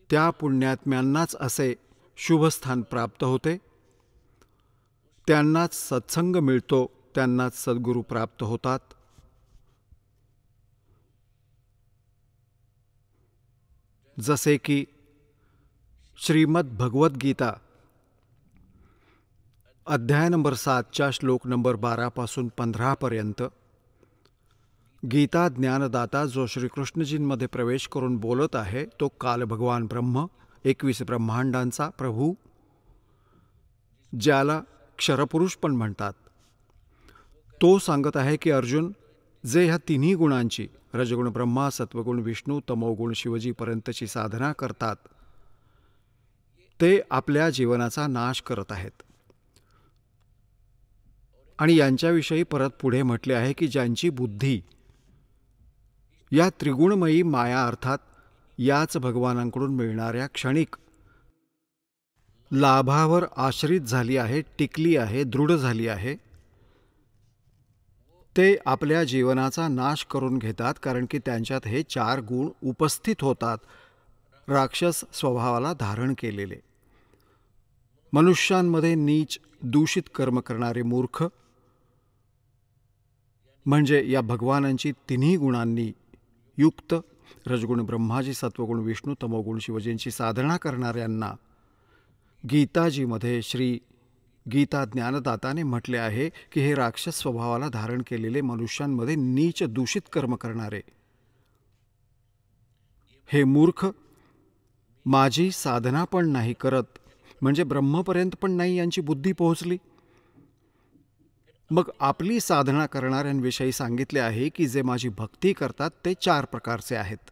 Speaker 4: त्या पुण्यात्म्यांनाच असे शुभस्थान प्राप्त होते. त्यांनाच सत्संग मिळतो, त्यांनाच सद्गुरू प्राप्त होतात. जसे की श्रीमद भगवद्गीता अध्याय नंबर 7च्या श्लोक नंबर 12 15 पर्यंत गीता ज्ञानदाता जो श्रीकृष्णजींमध्ये प्रवेश करून बोलत आहे, तो काल भगवान ब्रह्म, 21 ब्रह्मांडांचा प्रभू, ज्याला क्षरपुरुष पण म्हणतात, तो सांगत आहे की अर्जुन, जे ह्या तिन्ही गुणांची रजगुण ब्रह्मा, सत्वगुण विष्णू, तमोगुण शिवजीपर्यंतची साधना करतात, ते आपल्या जीवनाचा नाश करत आहेत. आणि यांच्याविषयी परत पुढे म्हटले आहे की ज्यांची बुद्धी या त्रिगुणमयी माया अर्थात याच भगवानांकडून मिळणाऱ्या क्षणिक लाभावर आश्रित झाली आहे, टिकली आहे, दृढ झाली आहे, ते आपल्या जीवनाचा नाश करून घेतात. कारण की त्यांच्यात हे 4 गुण उपस्थित होतात, राक्षस स्वभावाला धारण केलेले. मनुष्यांमध्ये नीच दूषित कर्म करणारे मूर्ख, म्हणजे या भगवानांची तिन्ही गुणांनी युक्त रजगुण ब्रह्माजी, सत्वगुण विष्णू, तमोगुण शिवजींची साधना करणाऱ्यांना गीताजीमध्ये श्री गीता ज्ञानदाताने म्हटले आहे की हे राक्षस स्वभावाला धारण केलेले मनुष्यांमध्ये नीच दूषित कर्म करणारे हे मूर्ख माझी साधना पण नाही करत, म्हणजे ब्रह्मपर्यंत पण नाही यांची बुद्धी पोहोचली. मग आपली साधना करणाऱ्यांविषयी सांगितले आहे की जे माझी भक्ती करतात ते 4 प्रकारचे आहेत: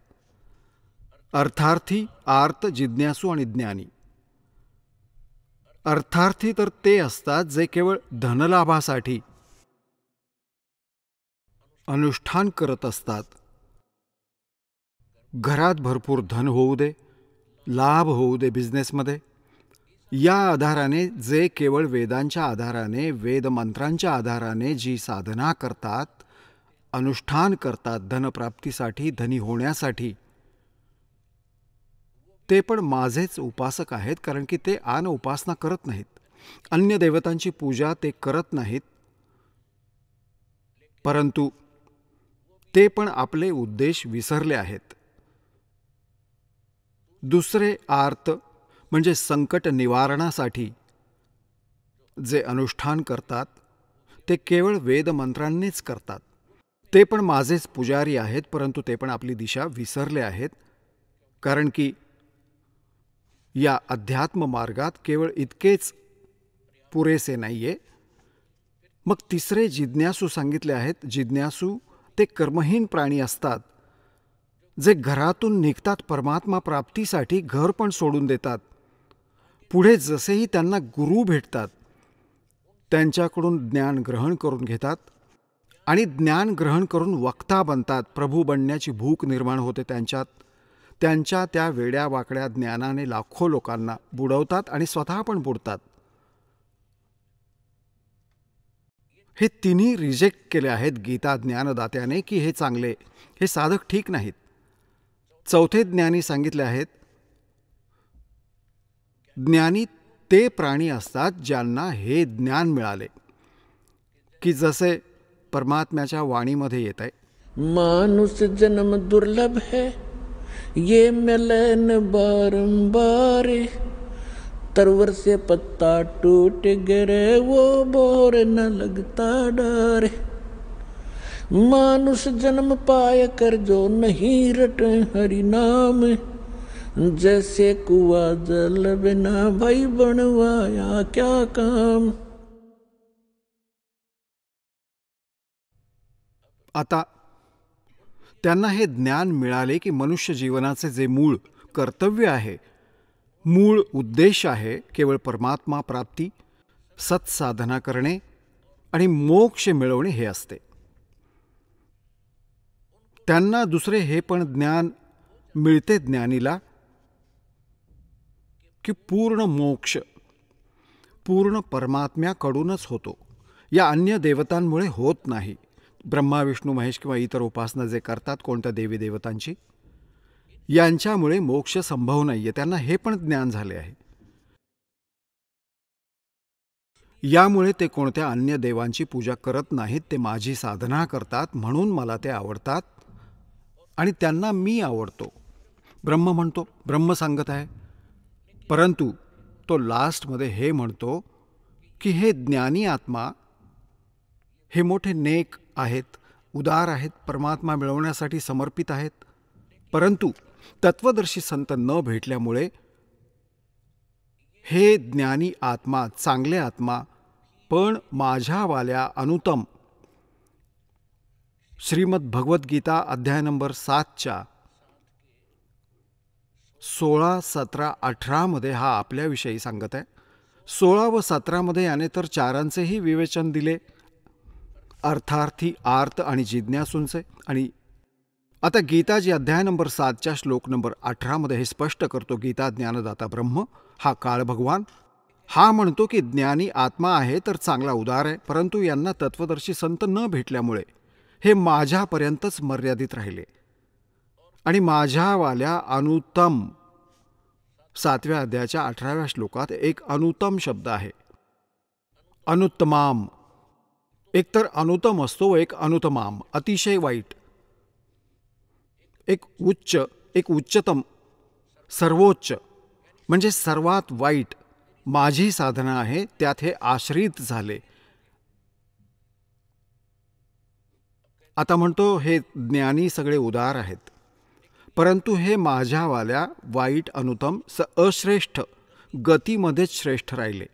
Speaker 4: अर्थार्थी, आर्त, जिज्ञासू आणि ज्ञानी. अर्थार्थी तर ते असतात जे केवळ धनलाभासाठी अनुष्ठान करत असतात. घरात भरपूर धन होऊ दे, लाभ होऊ दे बिझनेसमध्ये, या आधाराने जे केवळ वेदांच्या आधाराने, वेदमंत्रांच्या आधाराने जी साधना करतात, अनुष्ठान करतात धनप्राप्तीसाठी, धनी होण्यासाठी, ते पण माझेच उपासक आहेत, कारण की ते आन उपासना करत नाहीत. अन्य देवतांची पूजा ते करत नाहीत, परंतु ते पण आपले उद्देश विसरले आहेत. दुसरे आर्त म्हणजे संकट निवारणासाठी जे अनुष्ठान करतात ते केवळ वेदमंत्रांनीच करतात. ते पण माझेच पुजारी आहेत, परंतु ते पण आपली दिशा विसरले आहेत, कारण की या अध्यात्म मार्गात केवळ इतकेच पुरेसे नाहीये. मग तिसरे जिज्ञासू सांगितले आहेत. जिज्ञासू ते कर्महीन प्राणी असतात, जे घरातून निघतात परमात्मा प्राप्तीसाठी, घर पण सोडून देतात. पुढे जसेही त्यांना गुरु भेटतात त्यांच्याकडून ज्ञान ग्रहण करून घेतात आणि ज्ञान ग्रहण करून वक्ता बनतात. प्रभू बनण्याची भूक निर्माण होते त्यांच्यात. त्यांच्या त्या वेड्या वाकड्या ज्ञानाने लाखो लोकांना बुडवतात आणि स्वतः पण बुडतात. हे तिन्ही रिजेक्ट केले आहेत गीता ज्ञानदात्याने की हे चांगले, हे साधक ठीक नाहीत. चौथे ज्ञानी सांगितले आहेत, ज्ञानी ते प्राणी असतात ज्यांना हे ज्ञान मिळाले की जसे परमात्म्याच्या वाणीमध्ये येत आहे,
Speaker 2: मानुष जन्म दुर्लभ है, ये मिलन बारंबार, तरवर से पत्ता टूट गिरे वो बोर न लगता डर, मानुष जन्म पाए कर जो नहीं रटे हरि नाम, जैसे कुआ जल बिना भाई बनवाया क्या काम.
Speaker 4: आता त्यांना हे ज्ञान मिळाले की मनुष्य जीवनाचे जे मूळ कर्तव्य आहे, मूळ उद्देश आहे, केवळ परमात्मा प्राप्ती, सत्साधना करणे आणि मोक्ष मिळवणे हे असते. त्यांना दुसरे हे पण ज्ञान मिळते ज्ञानीला की पूर्ण मोक्ष पूर्ण परमात्म्याकडूनच होतो, या अन्य देवतांमुळे होत नाही. ब्रह्मा विष्णू महेश किंवा इतर उपासना जे करतात कोणत्या देवी देवतांची, यांच्यामुळे मोक्ष संभव नाहीये. त्यांना हे पण ज्ञान झाले आहे. यामुळे ते कोणत्या अन्य देवांची पूजा करत नाहीत. ते माझी साधना करतात, म्हणून मला ते आवडतात आणि त्यांना मी आवडतो. ब्रह्म म्हणतो, ब्रह्म सांगत आहे, परंतु तो लास्टमध्ये हे म्हणतो की हे ज्ञानी आत्मा हे मोठे नेक आहेत, उदार आहेत, परमात्मा मिळवण्यासाठी समर्पित आहेत, परंतु तत्वदर्शी संत न भेटल्यामुळे हे ज्ञानी आत्मा, चांगले आत्मा पण माझ्यावाल्या अनुतम श्रीमद भगवद्गीता अध्याय नंबर 7 16, 17, 18 हा आपल्याविषयी सांगत आहे. 16 व 17 याने तर चारांचेही विवेचन दिले, अर्थार्थी, आर्त आणि जिज्ञासूंचे. आणि आता गीताजी अध्याय नंबर 7 श्लोक नंबर 18 हे स्पष्ट करतो. गीता ज्ञानदाता ब्रह्म हा काळ भगवान हा म्हणतो की ज्ञानी आत्मा आहे तर चांगला उदार आहे, परंतु यांना तत्वदर्शी संत न भेटल्यामुळे हे माझ्यापर्यंतच मर्यादित राहिले. आणि माझ्यावाल्या अनुत्तम 7व्या अध्यायाच्या 18व्या श्लोकात एक अनुत्तम शब्द आहे, अनुत्तमाम. एकतर अनुत्तम असतो, एक अनुत्तमाम, अतिशय वाईट. एक उच्च, एक उच्चतम, सर्वोच्च म्हणजे सर्वात वाईट. माझी साधना आहे त्यात हे आश्रित झाले. आता म्हणतो हे ज्ञानी सगळे उदार आहेत, परंतु हे माझ्यावाल्या वाईट अनुत्तम अश्रेष्ठ गतीमध्येच श्रेष्ठ राहिले.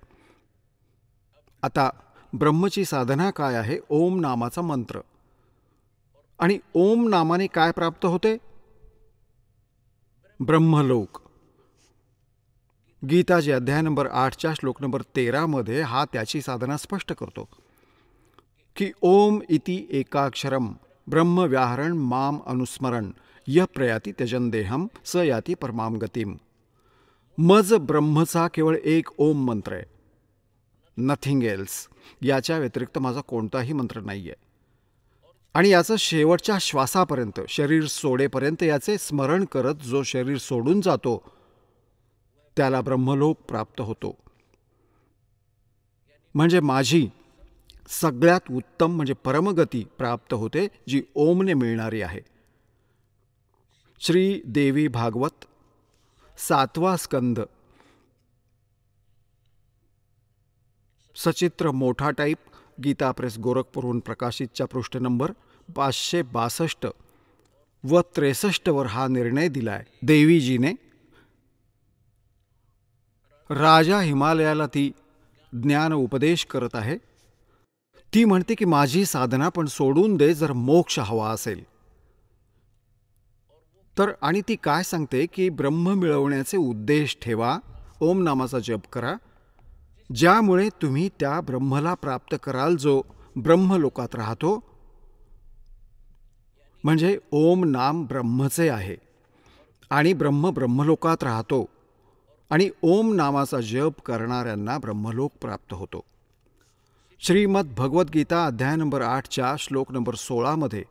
Speaker 4: आता ब्रह्मची साधना काय आहे? ओम नामाचा मंत्र. आणि ओम नामाने काय प्राप्त होते? ब्रह्मलोक. गीताजी अध्याय नंबर 8 श्लोक नंबर 13 हा त्याची साधना स्पष्ट करतो की ओम इति एकाक्षरम ब्रह्म व्याहरण माम अनुस्मरण य प्रयाती त्यजन देहम स याती परमाम गतीम. मज ब्रह्मचा केवळ एक ओम मंत्र आहे, नथिंग एल्स. याच्या व्यतिरिक्त माझा कोणताही मंत्र नाही आहे. आणि याचं शेवटच्या श्वासापर्यंत, शरीर सोडेपर्यंत याचे स्मरण करत जो शरीर सोडून जातो त्याला ब्रह्मलोक प्राप्त होतो. म्हणजे माझी सगळ्यात उत्तम म्हणजे परमगती प्राप्त होते, जी ओमने मिळणारी आहे. श्री देवी भागवत 7वा स्कंद, सचित्र मोठा टाईप, गीता प्रेस गोरखपूरहून प्रकाशितच्या पृष्ठ नंबर 562 व 63 वर हा निर्णय दिलाय. देवीजीने राजा हिमालयाला ती ज्ञान उपदेश करत आहे. ती म्हणते की माझी साधना पण सोडून दे जर मोक्ष हवा असेल तर. आणि ती काय सांगते की ब्रह्म मिळवण्याचे उद्देश ठेवा, ओम नामाचा जप करा, ज्यामुळे तुम्ही त्या ब्रह्मला प्राप्त कराल जो ब्रह्मलोकात राहतो. म्हणजे ओम नाम ब्रह्मचे आहे आणि ब्रह्म ब्रह्मलोकात राहतो आणि ओम नामाचा जप करणाऱ्यांना ब्रह्मलोक प्राप्त होतो. श्रीमद भगवद्गीता अध्याय नंबर 8च्या श्लोक नंबर 16 मध्ये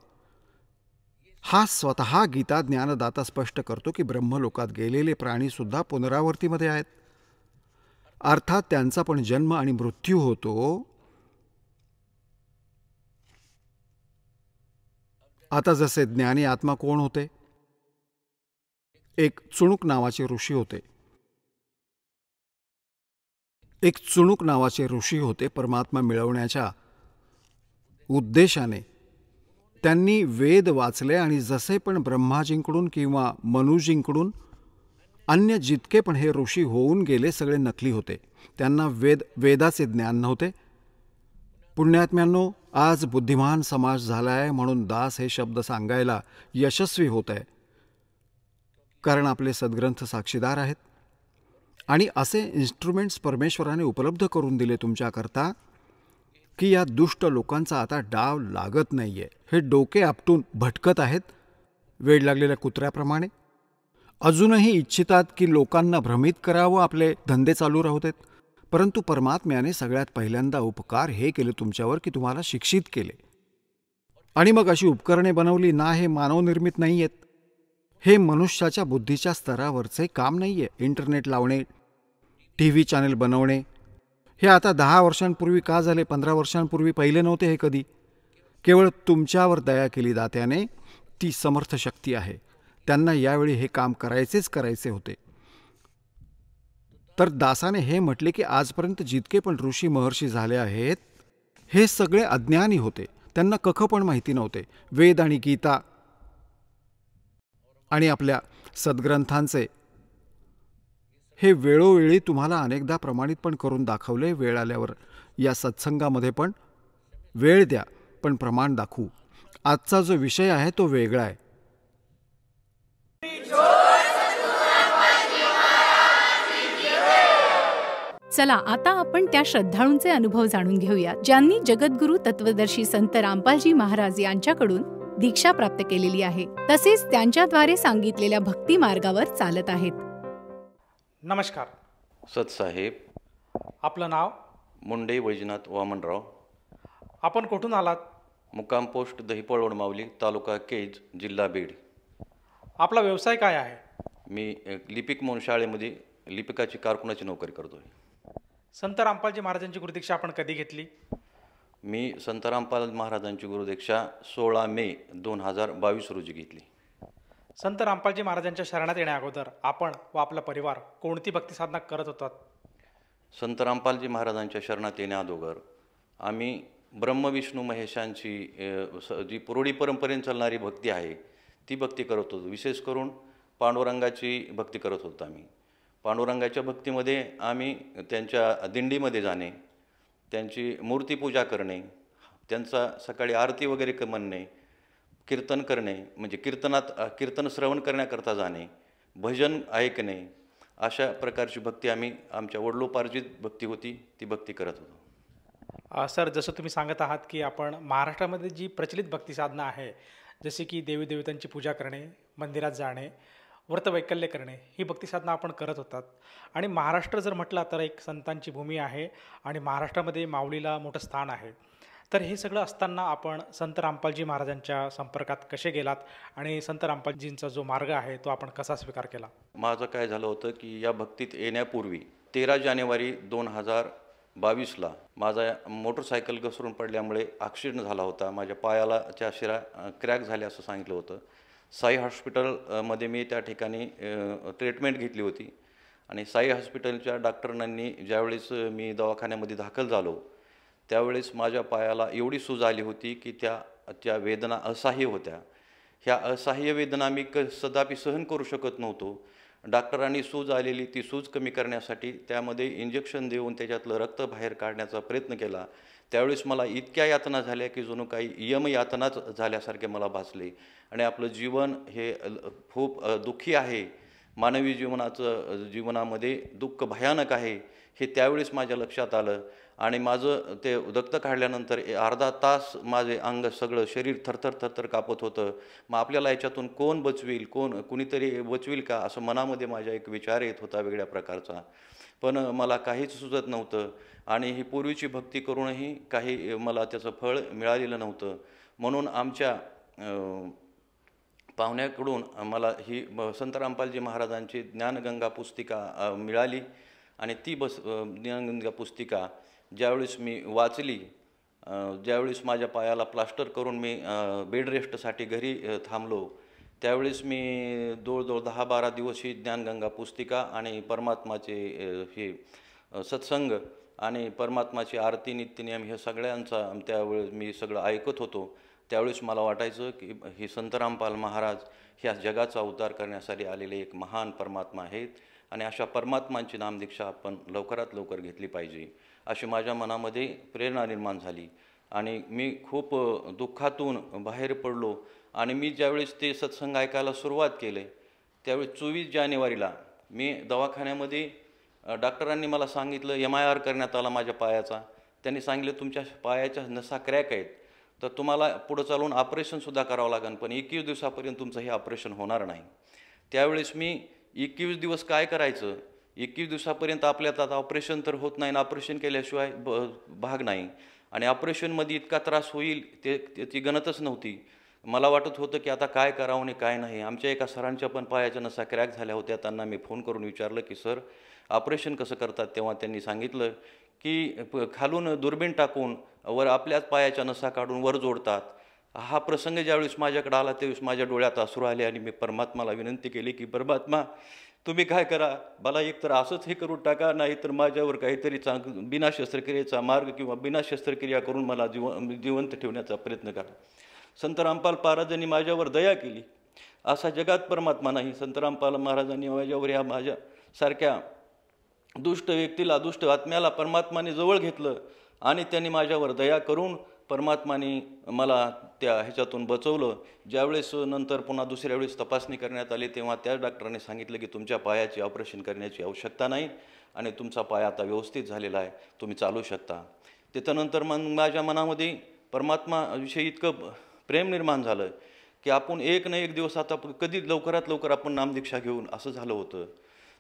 Speaker 4: हा स्वतः गीता ज्ञानदाता स्पष्ट करतो की ब्रह्मलोकात गेलेले प्राणीसुद्धा पुनरावृत्तीमध्ये आहेत. अर्थात त्यांचा पण जन्म आणि मृत्यू होतो. आता जसे ज्ञानी आत्मा कोण होते? एक चुणूक नावाचे ऋषी होते. परमात्मा मिळवण्याच्या उद्देशाने त्यांनी वेद वाचले आणि जसे पण ब्रह्माजींकडून किंवा मनुजींकडून अन्य जितके पण हे ऋषी होऊन गेले सगळे नकली होते. त्यांना वेदाचे ज्ञान नव्हते. पुण्यात्म्यांनो, आज बुद्धिमान समाज झाला आहे म्हणून दास हे शब्द सांगायला यशस्वी होत आहे, कारण आपले सद्ग्रंथ साक्षीदार आहेत आणि असे इन्स्ट्रुमेंट्स परमेश्वराने उपलब्ध करून दिले तुमच्याकरता की या दुष्ट लोकांचा आता डाव लागत नाहीये. हे डोके आपटून भटकत आहेत वेड लागलेल्या कुत्र्याप्रमाणे. अजूनही इच्छितात की लोकांना भ्रमित करावं, आपले धंदे चालू राहू देत. परंतु परमात्म्याने सगळ्यात पहिल्यांदा उपकार हे केले तुमच्यावर की तुम्हाला शिक्षित केले आणि मग अशी उपकरणे बनवली ना. हे मानवनिर्मित नाही आहेत. हे मनुष्याच्या बुद्धीच्या स्तरावरचे काम नाही आहे. इंटरनेट लावणे, TV चॅनेल बनवणे हे आता 10 वर्षांपूर्वी का झाले? 15 वर्षांपूर्वी पहिले नव्हते हे कधी. केवळ तुमच्यावर दया केली दात्याने, ती समर्थ शक्ती आहे. त्यांना यावेळी हे काम करायचेच करायचे होते. तर दासाने हे म्हटले की आजपर्यंत जितके पण ऋषी महर्षी झाले आहेत हे सगळे अज्ञानी होते. त्यांना कख पण माहिती नव्हते. वेद आणि गीता आणि आपल्या सद्ग्रंथांचे हे वेळोवेळी तुम्हाला अनेकदा प्रमाणित पण करून दाखवले. वेळ आल्यावर या सत्संगामध्ये पण वेळ द्या, पण प्रमाण दाखवू. आजचा जो विषय आहे तो वेगळा आहे.
Speaker 5: चला आता आपण त्या श्रद्धाळूंचे अनुभव जाणून घेऊया ज्यांनी जगद्गुरू तत्वदर्शी संत रामपालजी महाराज यांच्याकडून दीक्षा प्राप्त केलेली आहे, तसेच त्यांच्याद्वारे सांगितलेल्या भक्ती मार्गावर चालत आहेत.
Speaker 6: नमस्कार
Speaker 7: सतसाहेब.
Speaker 6: आपलं नाव?
Speaker 7: मुंडे वैजनाथ वामनराव.
Speaker 6: आपण कुठून आलात?
Speaker 7: मुक्काम पोस्ट दहिपळवड माऊली, तालुका केज, जिल्हा बीड.
Speaker 6: आपला व्यवसाय काय आहे?
Speaker 7: मी लिपिक म्हणून शाळेमध्ये लिपिकाची कारकुनाची नोकरी करतोय.
Speaker 6: संत रामपालजी महाराजांची गुरुदीक्षा आपण कधी घेतली?
Speaker 7: मी संत रामपाल महाराजांची गुरुदीक्षा 16 मे 2022 रोजी घेतली.
Speaker 6: संत रामपालजी महाराजांच्या शरणात येण्या अगोदर आपण व आपला परिवार कोणती भक्ती साधना करत होतात?
Speaker 7: संत रामपालजी महाराजांच्या शरणात येण्या अगोदर आम्ही ब्रह्म विष्णू महेशांची जी पुरोडी परंपरेने चालणारी भक्ती आहे ती भक्ती करत होतो. विशेष करून पांडुरंगाची भक्ती करत होतो. आम्ही पांडुरंगाच्या भक्तीमध्ये आम्ही त्यांच्या दिंडीमध्ये जाणे, त्यांची मूर्तीपूजा करणे, त्यांचा सकाळी आरती वगैरे म्हणणे, कीर्तन करणे, म्हणजे कीर्तन श्रवण करण्याकरता जाणे, भजन ऐकणे, अशा प्रकारची भक्ती आम्ही आमच्या वडिलोपार्जित भक्ती होती ती भक्ती करत होतो.
Speaker 6: सर, जसं तुम्ही सांगत आहात की आपण महाराष्ट्रामध्ये जी प्रचलित भक्ती साधना आहे, जसे की देवी देवतांची पूजा करणे, मंदिरात जाणे, व्रतवैकल्य करणे, ही भक्ती साधना आपण करत होतात. आणि महाराष्ट्र जर म्हटला तर एक संतांची भूमी आहे आणि महाराष्ट्रामध्ये माऊलीला मोठं स्थान आहे. तर हे सगळं असताना आपण संत रामपालजी महाराजांच्या संपर्कात कसे गेलात आणि संत रामपालजींचा जो मार्ग आहे तो आपण कसा स्वीकार केला?
Speaker 7: माझं काय झालं होतं की या भक्तीत येण्यापूर्वी 13 जानेवारी 2022ला माझा मोटरसायकल घसरून पडल्यामुळे ॲक्सिडेंट झाला होता. माझ्या पायाच्या शिरा क्रॅक झाल्या असं सांगितलं होतं. साई हॉस्पिटलमध्ये मी त्या ठिकाणी ट्रीटमेंट घेतली होती आणि साई हॉस्पिटलच्या डॉक्टरांनी ज्यावेळेस मी दवाखान्यामध्ये दाखल झालो त्यावेळेस माझ्या पायाला एवढी सूज आली होती की त्या वेदना असह्य होत्या. ह्या असह्य वेदना मी कदापि सहन करू शकत नव्हतो. डॉक्टरांनी सूज आलेली ती सूज कमी करण्यासाठी त्यामध्ये इंजेक्शन देऊन त्याच्यातलं रक्त बाहेर काढण्याचा प्रयत्न केला. त्यावेळेस मला इतक्या यातना झाल्या की जणू काही यमयातनाच झाल्यासारखे मला भासले आणि आपलं जीवन हे खूप दुःखी आहे, मानवी जीवनामध्ये दुःख भयानक आहे हे त्यावेळेस माझ्या लक्षात आलं. आणि माझं ते रक्त काढल्यानंतर अर्धा तास माझे अंग सगळं शरीर थरथर थरथर कापत होतं. मग आपल्याला याच्यातून कोण बचवील, कुणीतरी बचवील का असं मनामध्ये माझ्या एक विचार येत होता वेगळ्या प्रकारचा. पण मला काहीच सुचत नव्हतं आणि ही पूर्वीची भक्ती करूनही काही मला त्याचं फळ मिळालेलं नव्हतं. म्हणून आमच्या पाहुण्याकडून मला ही संत रामपालजी महाराजांची ज्ञानगंगा पुस्तिका मिळाली आणि ती ज्ञानगंगा पुस्तिका ज्यावेळेस मी वाचली, ज्यावेळेस माझ्या पायाला प्लास्टर करून मी बेड रेस्टसाठी घरी थांबलो त्यावेळेस मी जवळजवळ 10-12 दिवस ही ज्ञानगंगा पुस्तिका आणि परमात्माचे हे सत्संग आणि परमात्माची आरती नित्यनियम हे सगळ्यांचा त्यावेळेस मी सगळं ऐकत होतो. त्यावेळेस मला वाटायचं की ही संत रामपाल महाराज ह्या जगाचा उद्धार करण्यासाठी आलेले एक महान परमात्मा आहेत आणि अशा परमात्मांची नामदीक्षा आपण लवकरात लवकर घेतली पाहिजे अशी माझ्या मनामध्ये प्रेरणा निर्माण झाली. आणि मी खूप दुःखातून बाहेर पडलो आणि मी ज्यावेळेस ते सत्संग ऐकायला सुरुवात केले त्यावेळेस 24 जानेवारीला मी दवाखान्यामध्ये डॉक्टरांनी मला सांगितलं, MIR करण्यात आला माझ्या पायाचा. त्यांनी सांगितलं तुमच्या पायाच्या नसा क्रॅक आहेत तर तुम्हाला पुढं चालून ऑपरेशनसुद्धा करावं लागेल, पण 21 दिवसापर्यंत तुमचं हे ऑपरेशन होणार नाही. त्यावेळेस मी 21 दिवस काय करायचं, 21 दिवसापर्यंत आपल्यात आता ऑपरेशन तर होत नाही, ऑपरेशन केल्याशिवाय भाग नाही आणि ऑपरेशनमध्ये इतका त्रास होईल त्याची गणतच नव्हती. मला वाटत होतं की आता काय करावं आणि काय नाही. आमच्या एका सरांच्या पण पायाच्या नसा क्रॅक झाल्या होत्या. त्यांना मी फोन करून विचारलं की सर ऑपरेशन कसं करतात, तेव्हा त्यांनी सांगितलं की खालून दुर्बीण टाकून वर आपल्याच पायाच्या नसा काढून वर जोडतात. हा प्रसंग ज्यावेळेस माझ्याकडे आला त्यावेळेस माझ्या डोळ्यात अश्रू आले आणि मी परमात्माला विनंती केली की परमात्मा तुम्ही काय करा, मला एकतर असंच हे करून टाका, नाही तर माझ्यावर काहीतरी बिना शस्त्रक्रियेचा मार्ग किंवा बिना शस्त्रक्रिया करून मला जिवंत ठेवण्याचा प्रयत्न करा. संत रामपाल महाराजांनी माझ्यावर दया केली. असा जगात परमात्मा नाही. संत रामपाल महाराजांनी माझ्यावर या माझ्यासारख्या दुष्ट व्यक्तीला, दुष्ट आत्म्याला परमात्माने जवळ घेतलं आणि त्यांनी माझ्यावर दया करून परमात्माने मला त्या ह्याच्यातून बचवलं. ज्यावेळेस नंतर पुन्हा दुसऱ्या वेळेस तपासणी करण्यात आली तेव्हा त्या डॉक्टरांनी सांगितलं की तुमच्या पायाची ऑपरेशन करण्याची आवश्यकता नाही आणि तुमचा पाय आता व्यवस्थित झालेला आहे, तुम्ही चालू शकता. त्याच्यानंतर मग माझ्या मनामध्ये परमात्माविषयी इतकं प्रेम निर्माण झालं की आपण एक ना एक दिवस आता कधी लवकरात लवकर आपण नामदीक्षा घेऊन असं झालं होतं.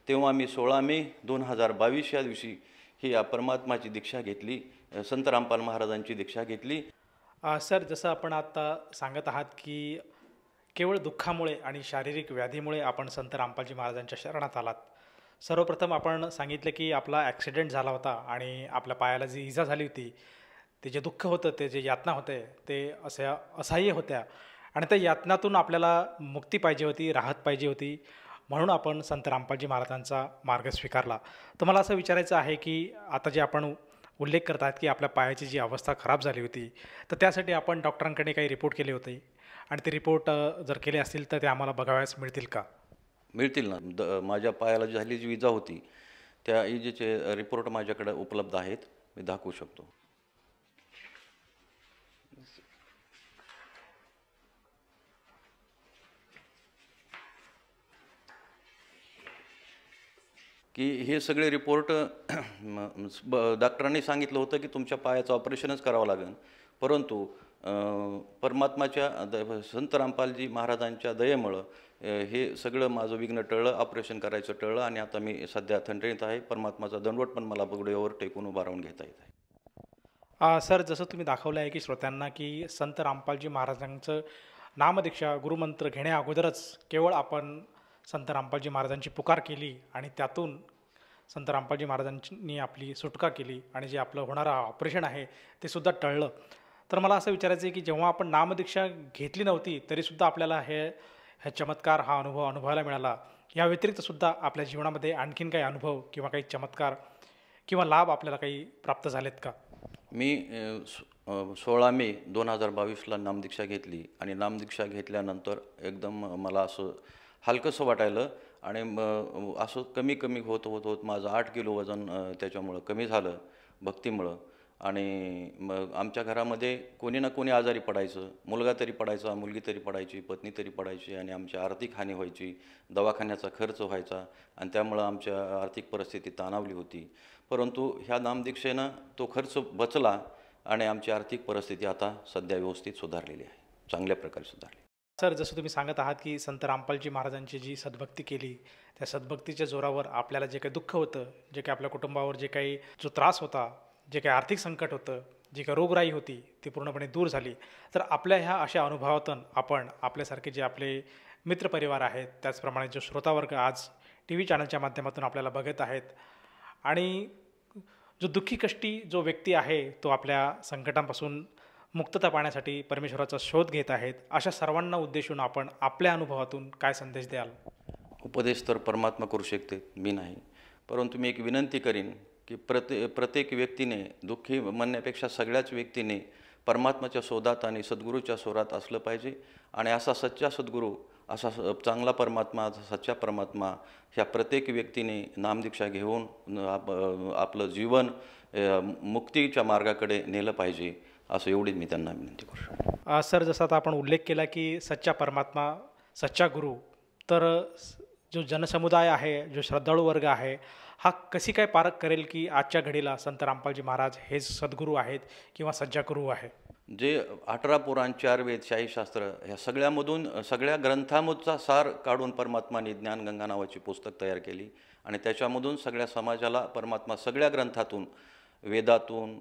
Speaker 7: तेव्हा मी 16 मे 2022 या दिवशी ही या परमात्माची दीक्षा घेतली, संत रामपाल महाराजांची दीक्षा घेतली.
Speaker 6: सर, जसं आपण आता सांगत आहात की केवळ दुःखामुळे आणि शारीरिक व्याधीमुळे आपण संत रामपालजी महाराजांच्या शरणात आलात. सर्वप्रथम आपण सांगितलं की आपला ॲक्सिडेंट झाला होता आणि आपल्या पायाला जी इजा झाली होती, ते जे दुःख होतं, ते जे यातना होते ते अशा असह्य होत्या आणि त्या यातनातून आपल्याला मुक्ती पाहिजे होती, राहत पाहिजे होती, म्हणून आपण संत रामपालजी महाराजांचा मार्ग स्वीकारला. तर मला असं विचारायचं आहे की आता जे आपण उल्लेख करतात की आपल्या पायाची जी अवस्था खराब झाली होती तर त्यासाठी आपण डॉक्टरांकडे काही रिपोर्ट केले होते आणि ते रिपोर्ट जर केले असतील तर ते आम्हाला बघावयास मिळतील का?
Speaker 7: मिळतील ना. माझ्या पायाला झाली जी इजा होती त्या इजेचे रिपोर्ट माझ्याकडे उपलब्ध आहेत, मी दाखवू शकतो. की हे सगळे रिपोर्ट डॉक्टरांनी सांगितलं होतं की तुमच्या पायाचं ऑपरेशनच करावं लागेल, परंतु परमात्माच्या संत रामपालजी महाराजांच्या दयेमुळं हे सगळं माझं विघ्न टळलं, ऑपरेशन करायचं टळलं आणि आता मी सध्या थंडणीत आहे. परमात्माचा दंडवट पण मला बगड्यावर टेकून उभा राहून घेता येत आहे.
Speaker 6: सर, जसं तुम्ही दाखवलं आहे की श्रोत्यांना की संत रामपालजी महाराजांचं नामदीक्षा गुरुमंत्र घेण्या अगोदरच केवळ आपण संत रामपालजी महाराजांची पुकार केली आणि त्यातून संत रामपालजी महाराजांनी आपली सुटका केली आणि जे आपलं होणारं ऑपरेशन आहे ते सुद्धा टळलं. तर मला असं विचारायचं आहे की जेव्हा आपण नामदीक्षा घेतली नव्हती तरीसुद्धा आपल्याला हे चमत्कार हा अनुभव अनुभवायला मिळाला. या व्यतिरिक्त सुद्धा आपल्या जीवनामध्ये आणखीन काही अनुभव किंवा काही चमत्कार किंवा लाभ आपल्याला काही प्राप्त झालेत का?
Speaker 7: मी 16 मे 2022ला नामदीक्षा घेतली आणि नामदीक्षा घेतल्यानंतर एकदम मला असं हलकंसं वाटायलं आणि असं कमी कमी होत माझं 8 किलो वजन त्याच्यामुळं कमी झालं भक्तीमुळं. आणि मग आमच्या घरामध्ये कोणी ना कोणी आजारी पडायचं, मुलगा तरी पडायचा, मुलगी तरी पडायची, पत्नी तरी पडायची आणि आमची आर्थिक हानी व्हायची, दवाखान्याचा खर्च व्हायचा आणि त्यामुळं आमच्या आर्थिक परिस्थिती ताणावली होती. परंतु ह्या नामदीक्षेनं तो खर्च बचला आणि आमची आर्थिक परिस्थिती आता सध्या व्यवस्थित सुधारलेली आहे, चांगल्या प्रकारे सुधारली.
Speaker 6: सर, जसं तुम्ही सांगत आहात की संत रामपालजी महाराजांची जी सद्भक्ती केली त्या सद्भक्तीच्या जोरावर आपल्याला जे काही दुःख होतं, जे काही आपल्या कुटुंबावर जे काही जो त्रास होता, जे काही आर्थिक संकट होतं, जी काही रोगराई होती ती पूर्णपणे दूर झाली. तर आपल्या ह्या अशा अनुभवातून आपण आपल्यासारखे जे आपले मित्रपरिवार आहेत, त्याचप्रमाणे जो श्रोतावर्ग आज TV चॅनलच्या माध्यमातून आपल्याला बघत आहेत आणि जो दुःखी कष्टी जो व्यक्ती आहे तो आपल्या संकटांपासून मुक्तता पाहण्यासाठी परमेश्वराचा शोध घेत आहेत, अशा सर्वांना उद्देशून आपण आपल्या अनुभवातून काय संदेश द्याल?
Speaker 7: उपदेश तर परमात्मा करू शकते, मी नाही. परंतु मी एक विनंती करीन की प्रत्येक व्यक्तीने, दुःखी म्हणण्यापेक्षा सगळ्याच व्यक्तीने परमात्माच्या शोधात आणि सद्गुरूच्या शोधात असलं पाहिजे. आणि असा सच्चा सद्गुरू, असा चांगला परमात्मा, सच्चा परमात्मा ह्या प्रत्येक व्यक्तीने नामदीक्षा घेऊन आपलं जीवन मुक्तीच्या मार्गाकडे नेलं पाहिजे, असं एवढीच मी त्यांना विनंती करू शकतो.
Speaker 6: सर, जसा आता आपण उल्लेख केला की सच्चा परमात्मा, सच्चा गुरु, तर जो जनसमुदाय आहे, जो श्रद्धाळू वर्ग आहे, हा कशी काय पारख करेल की आजच्या घडीला संत रामपालजी महाराज हेच सद्गुरू आहेत किंवा सच्चा गुरु आहे?
Speaker 7: जे 18 पुराण, 4 वेद, शाहीशास्त्र ह्या सगळ्यामधून, सगळ्या ग्रंथांमधचा सार काढून परमात्माने ज्ञानगंगा नावाची पुस्तक तयार केली आणि त्याच्यामधून सगळ्या समाजाला परमात्मा सगळ्या ग्रंथातून, वेदातून,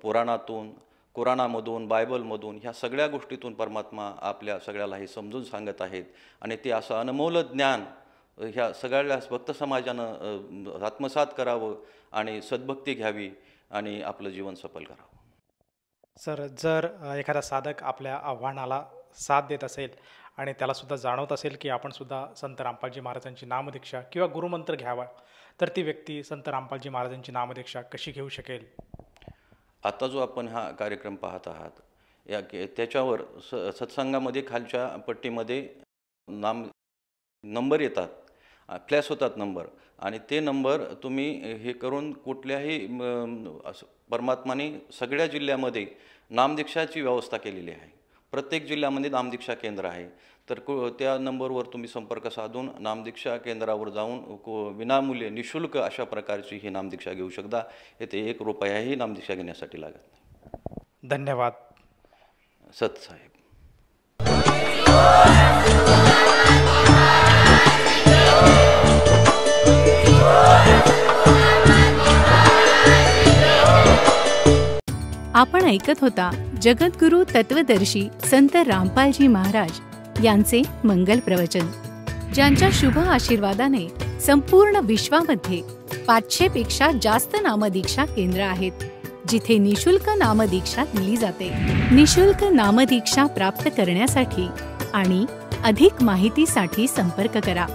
Speaker 7: पुराणातून, कुराणामधून, बायबलमधून ह्या सगळ्या गोष्टीतून परमात्मा आपल्या सगळ्याला हे समजून सांगत आहेत. आणि ते असं अनमोल ज्ञान ह्या सगळ्या भक्त समाजानं आत्मसात करावं आणि सद्भक्ती घ्यावी आणि आपलं जीवन सफल करावं.
Speaker 6: सर, जर एखादा साधक आपल्या आव्हानाला साथ देत असेल आणि त्यालासुद्धा जाणवत असेल की आपणसुद्धा संत रामपालजी महाराजांची नामदीक्षा किंवा गुरुमंत्र घ्यावा, तर ती व्यक्ती संत रामपालजी महाराजांची नामदीक्षा कशी घेऊ शकेल?
Speaker 7: आता जो आपण हा कार्यक्रम पाहत आहात त्याच्यावर सत्संगामध्ये खालच्या पट्टीमध्ये नंबर येतात, फ्लॅश होतात नंबर, आणि ते नंबर तुम्ही हे करून कुठल्याही परमात्माने सगळ्या जिल्ह्यामध्ये नामदीक्षाची व्यवस्था केलेली आहे. प्रत्येक जिल्ह्यामध्ये नामदीक्षा केंद्र आहे. तर त्या नंबरवर तुम्ही संपर्क साधून नामदीक्षा केंद्रावर जाऊन विनामूल्य निशुल्क अशा प्रकारची ही नामदीक्षा घेऊ शकता. येथे 1 रुपयाही नामदीक्षा घेण्यासाठी लागत नाही.
Speaker 6: धन्यवाद
Speaker 7: सतसाहेब.
Speaker 5: आपण ऐकत होता जगद्गुरु तत्वदर्शी संत रामपालजी महाराज यांचे मंगल प्रवचन, ज्यांच्या शुभ आशीर्वादाने संपूर्ण विश्वामध्ये 500 पेक्षा जास्त नामदीक्षा केंद्र आहेत, जिथे निशुल्क नामदीक्षा दिली जाते. निशुल्क नामदीक्षा प्राप्त करण्यासाठी आणि अधिक माहितीसाठी संपर्क करा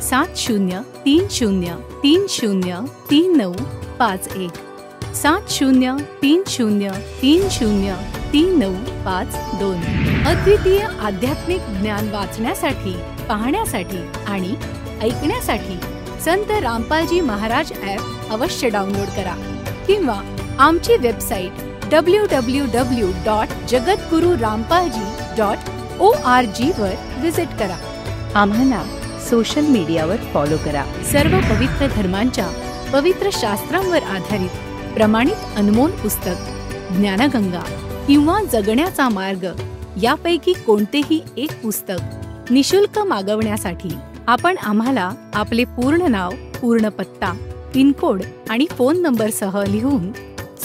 Speaker 5: 7030303951 7030303952. अद्वितीय आध्यात्मिक ज्ञान वाचण्यासाठी, पाहण्यासाठी आणि ऐकण्यासाठी संत रामपालजी महाराज ॲप अवश्य डाउनलोड करा किंवा आमची वेबसाईट www.jagadgururampalji.org वर विजिट करा. आम्हाला सोशल मीडियावर फॉलो करा. सर्व पवित्र धर्मांच्या पवित्र शास्त्रांवर आधारित प्रमाणित अनमोल पुस्तक ज्ञानगंगा किंवा जगण्याचा मार्ग यापैकी कोणतेही एक पुस्तक निशुल्क मागवण्यासाठी आपण आम्हाला आपले पूर्ण नाव, पूर्ण पत्ता, पिनकोड आणि फोन नंबरसह लिहून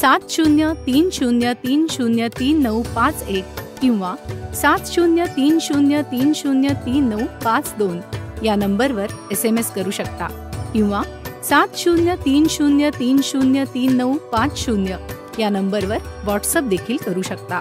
Speaker 5: 7030303951 किंवा 7030303952 या नंबरवर SMS करू शकता किंवा 7030303950 या नंबरवर व्हॉट्सअप देखील करू शकता.